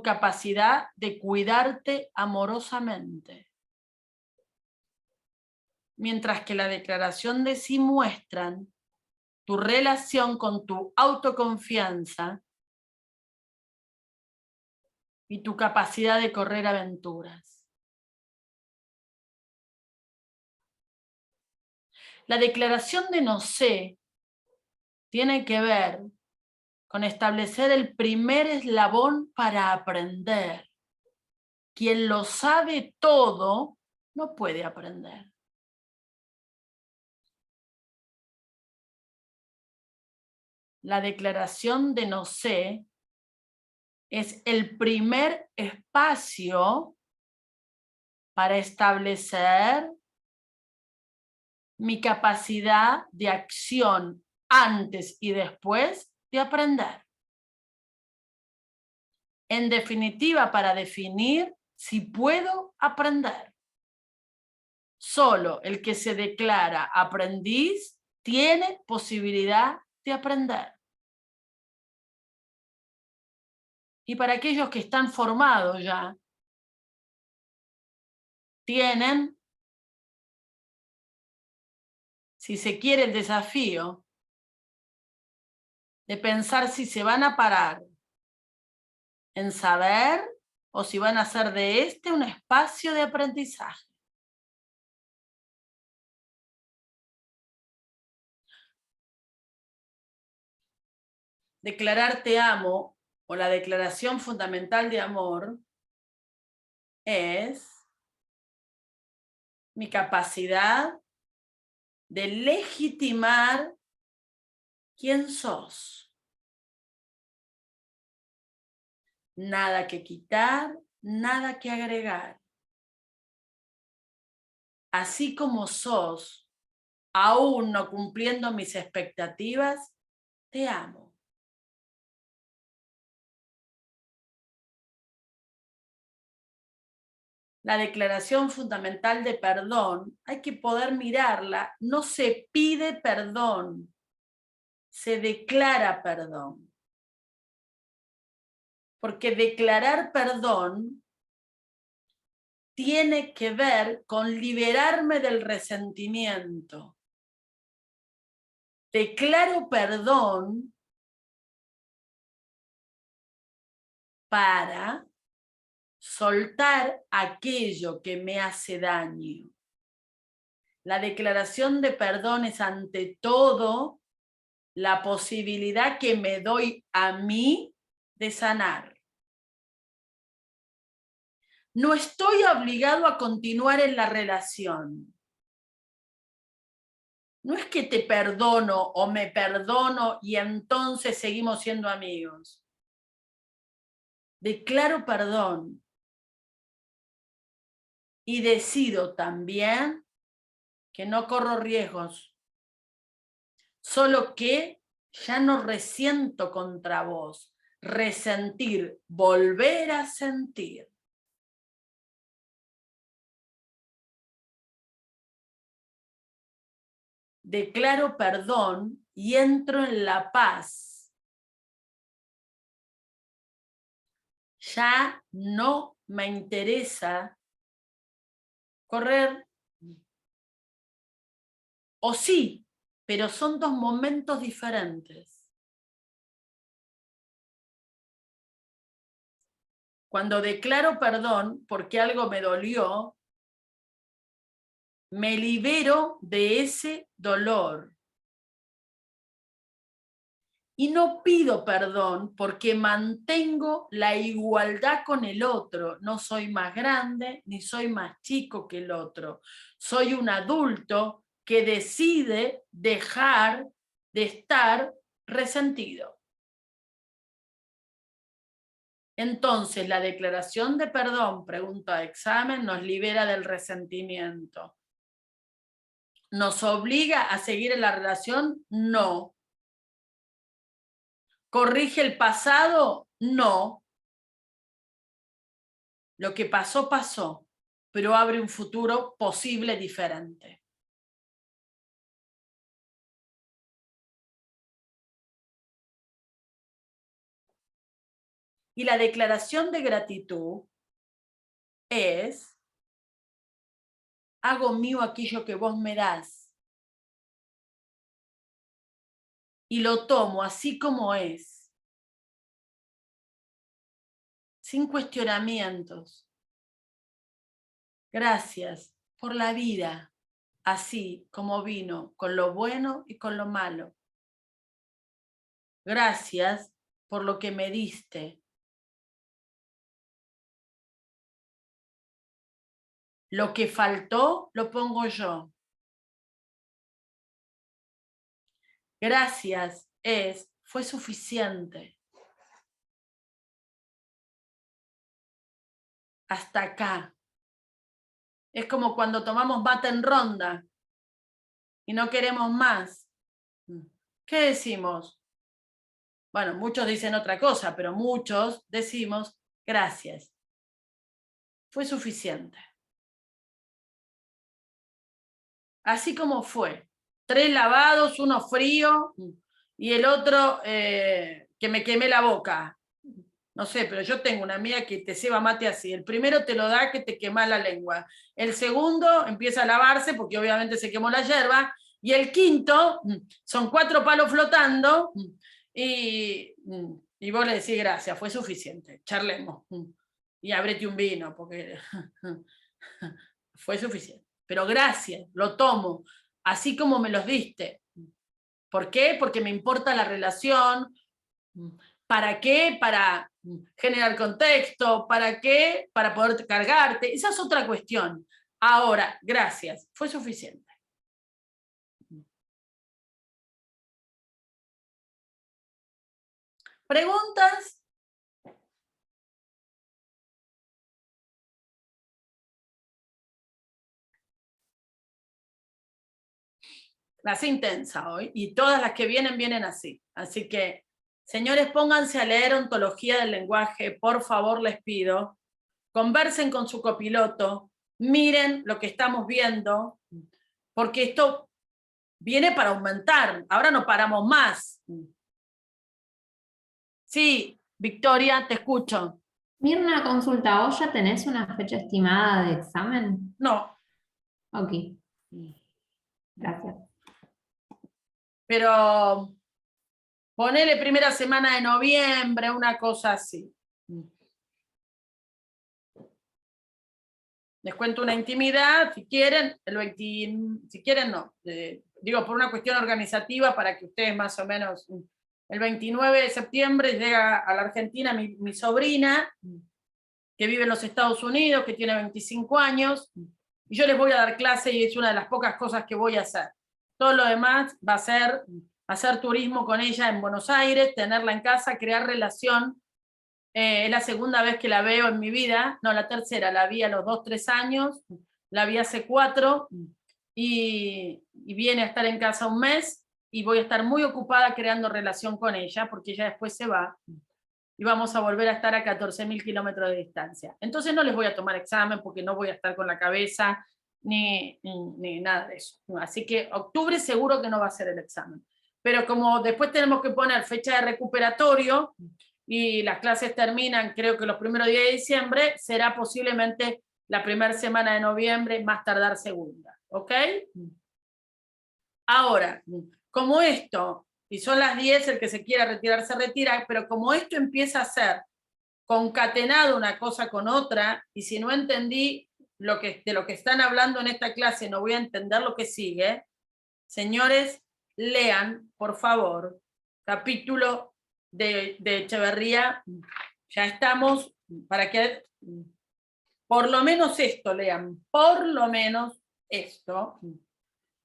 capacidad de cuidarte amorosamente. Mientras que la declaración de sí muestran tu relación con tu autoconfianza y tu capacidad de correr aventuras. La declaración de no sé tiene que ver con establecer el primer eslabón para aprender. Quien lo sabe todo no puede aprender. La declaración de no sé es el primer espacio para establecer mi capacidad de acción antes y después de aprender. En definitiva, para definir si puedo aprender. Solo el que se declara aprendiz tiene posibilidad de aprender. Y para aquellos que están formados ya, tienen, si se quiere, el desafío de pensar si se van a parar en saber o si van a hacer de este un espacio de aprendizaje. Declarar te amo o la declaración fundamental de amor es mi capacidad de legitimar quién sos. Nada que quitar, nada que agregar. Así como sos, aún no cumpliendo mis expectativas, te amo. La declaración fundamental de perdón, hay que poder mirarla, no se pide perdón, se declara perdón. Porque declarar perdón tiene que ver con liberarme del resentimiento. Declaro perdón para soltar aquello que me hace daño. La declaración de perdón es ante todo la posibilidad que me doy a mí de sanar. No estoy obligado a continuar en la relación. No es que te perdono o me perdono y entonces seguimos siendo amigos. Declaro perdón y decido también que no corro riesgos, solo que ya no resiento contra vos. Resentir, volver a sentir. Declaro perdón y entro en la paz. Ya no me interesa correr. O sí, pero son dos momentos diferentes. Cuando declaro perdón porque algo me dolió, me libero de ese dolor. Y no pido perdón porque mantengo la igualdad con el otro. No soy más grande ni soy más chico que el otro. Soy un adulto que decide dejar de estar resentido. Entonces, la declaración de perdón, pregunta de examen, nos libera del resentimiento. ¿Nos obliga a seguir en la relación? No. ¿Corrige el pasado? No. Lo que pasó, pasó, pero abre un futuro posible diferente. Y la declaración de gratitud es: hago mío aquello que vos me das. Y lo tomo así como es. Sin cuestionamientos. Gracias por la vida, así como vino, con lo bueno y con lo malo. Gracias por lo que me diste. Lo que faltó, lo pongo yo. Gracias fue suficiente. Hasta acá. Es como cuando tomamos mate en ronda y no queremos más. ¿Qué decimos? Bueno, muchos dicen otra cosa, pero muchos decimos gracias. Fue suficiente. Así como fue. 3 lavados, uno frío y el otro que me quemé la boca. No sé, pero yo tengo una amiga que te ceba mate así. El primero te lo da que te quema la lengua. El segundo empieza a lavarse porque obviamente se quemó la yerba. Y el quinto son 4 palos flotando y vos le decís gracias, fue suficiente, charlemos. Y ábrete un vino porque fue suficiente. Pero gracias, lo tomo, así como me los diste. ¿Por qué? Porque me importa la relación. ¿Para qué? Para generar contexto. ¿Para qué? Para poder cargarte. Esa es otra cuestión. Ahora, gracias, fue suficiente. ¿Preguntas? Clase intensa hoy, y todas las que vienen así. Así que, señores, pónganse a leer Ontología del Lenguaje, por favor, les pido. Conversen con su copiloto, miren lo que estamos viendo, porque esto viene para aumentar. Ahora no paramos más. Sí, Victoria, te escucho. Mirna, consulta, ¿vos ya tenés una fecha estimada de examen? No. Ok. Gracias. Pero ponele primera semana de noviembre, una cosa así. Les cuento una intimidad, si quieren, si quieren no, digo por una cuestión organizativa para que ustedes más o menos, el 29 de septiembre llega a la Argentina mi sobrina, que vive en los Estados Unidos, que tiene 25 años, y yo les voy a dar clase y es una de las pocas cosas que voy a hacer. Todo lo demás va a ser hacer turismo con ella en Buenos Aires, tenerla en casa, crear relación. Es la segunda vez que la veo en mi vida, no, la tercera, la vi a los 2, 3 años, la vi hace 4, y viene a estar en casa un mes, y voy a estar muy ocupada creando relación con ella, porque ella después se va, y vamos a volver a estar a 14.000 kilómetros de distancia. Entonces no les voy a tomar examen, porque no voy a estar con la cabeza, ni nada de eso. Así que octubre seguro que no va a ser el examen. Pero como después tenemos que poner fecha de recuperatorio, y las clases terminan creo que los primeros días de diciembre, será posiblemente la primera semana de noviembre, más tardar segunda. ¿Ok? Ahora, como esto, y son las 10, el que se quiera retirar se retira, pero como esto empieza a ser concatenado una cosa con otra, y si no entendí de lo que están hablando en esta clase, no voy a entender lo que sigue, señores, lean, por favor, capítulo de Echeverría. Ya estamos, para que por lo menos esto lean, por lo menos esto.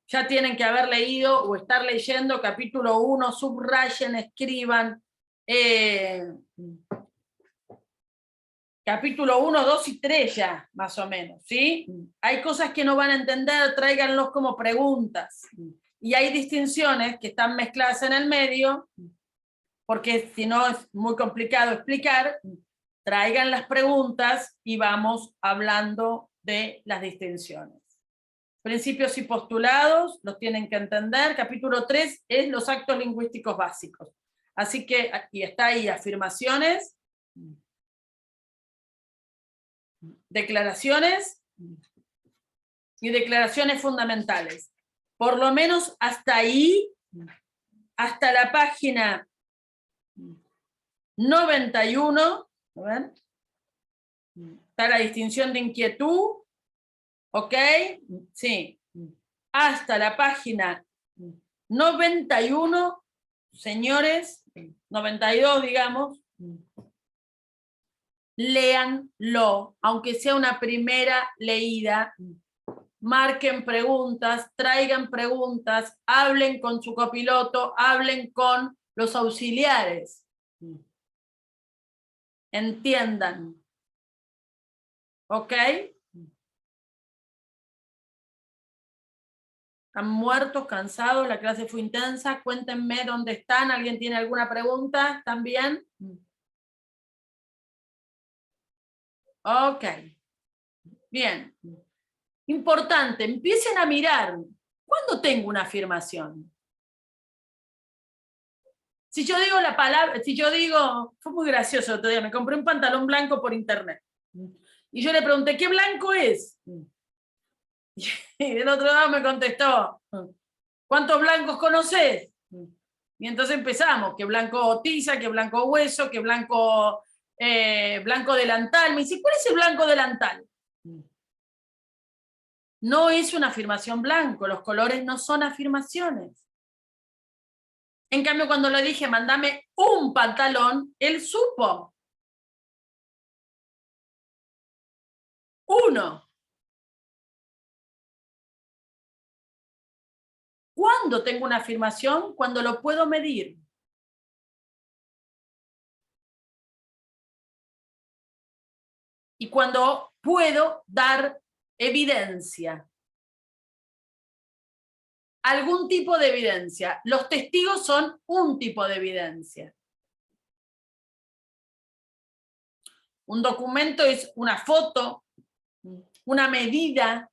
Ya tienen que haber leído o estar leyendo capítulo 1, subrayen, escriban. Capítulo 1, 2 y 3 ya, más o menos, ¿sí? Hay cosas que no van a entender, tráiganlos como preguntas. Y hay distinciones que están mezcladas en el medio, porque si no es muy complicado explicar, traigan las preguntas y vamos hablando de las distinciones. Principios y postulados, los tienen que entender. Capítulo 3 es los actos lingüísticos básicos. Así que, y está ahí, afirmaciones, declaraciones y declaraciones fundamentales. Por lo menos hasta ahí, hasta la página 91, ¿ven? Está la distinción de inquietud, ¿ok? Sí. Hasta la página 91, señores, 92, digamos, léanlo, aunque sea una primera leída, marquen preguntas, traigan preguntas, hablen con su copiloto, hablen con los auxiliares. Entiendan. ¿Ok? ¿Están muertos, cansados? La clase fue intensa. Cuéntenme dónde están. ¿Alguien tiene alguna pregunta? ¿Están bien? Ok. Bien. Importante, empiecen a mirar. ¿Cuándo tengo una afirmación? Si yo digo la palabra, si yo digo, fue muy gracioso el otro día, me compré un pantalón blanco por internet. Y yo le pregunté, ¿qué blanco es? Y el otro lado me contestó, ¿cuántos blancos conoces? Y entonces empezamos, que blanco tiza, que blanco hueso, que blanco, blanco delantal. Me dice, ¿cuál es el blanco delantal? No es una afirmación blanco, los colores no son afirmaciones. En cambio, cuando le dije, mándame un pantalón, él supo. Uno. ¿Cuándo tengo una afirmación? Cuando lo puedo medir. Y cuando puedo dar evidencia. Algún tipo de evidencia. Los testigos son un tipo de evidencia. Un documento es una foto, una medida.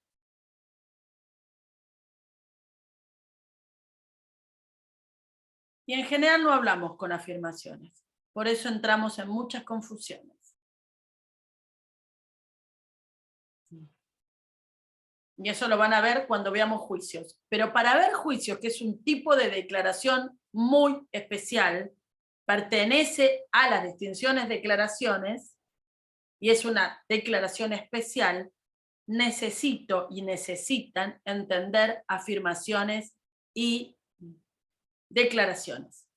Y en general no hablamos con afirmaciones. Por eso entramos en muchas confusiones. Y eso lo van a ver cuando veamos juicios. Pero para ver juicios, que es un tipo de declaración muy especial, pertenece a las distinciones declaraciones, y es una declaración especial, necesito y necesitan entender afirmaciones y declaraciones.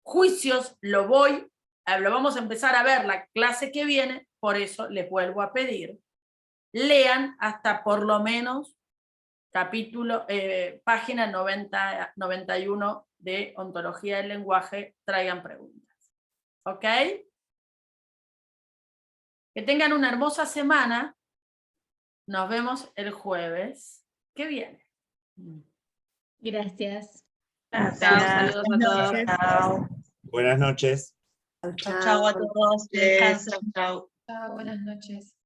Juicios lo vamos a empezar a ver la clase que viene, por eso les vuelvo a pedir, lean hasta por lo menos capítulo, página 91 de Ontología del Lenguaje, traigan preguntas. ¿Ok? Que tengan una hermosa semana. Nos vemos el jueves que viene. Gracias. Saludos a todos. Chao. Buenas noches. Chao a todos. Descansen. Chao, buenas noches.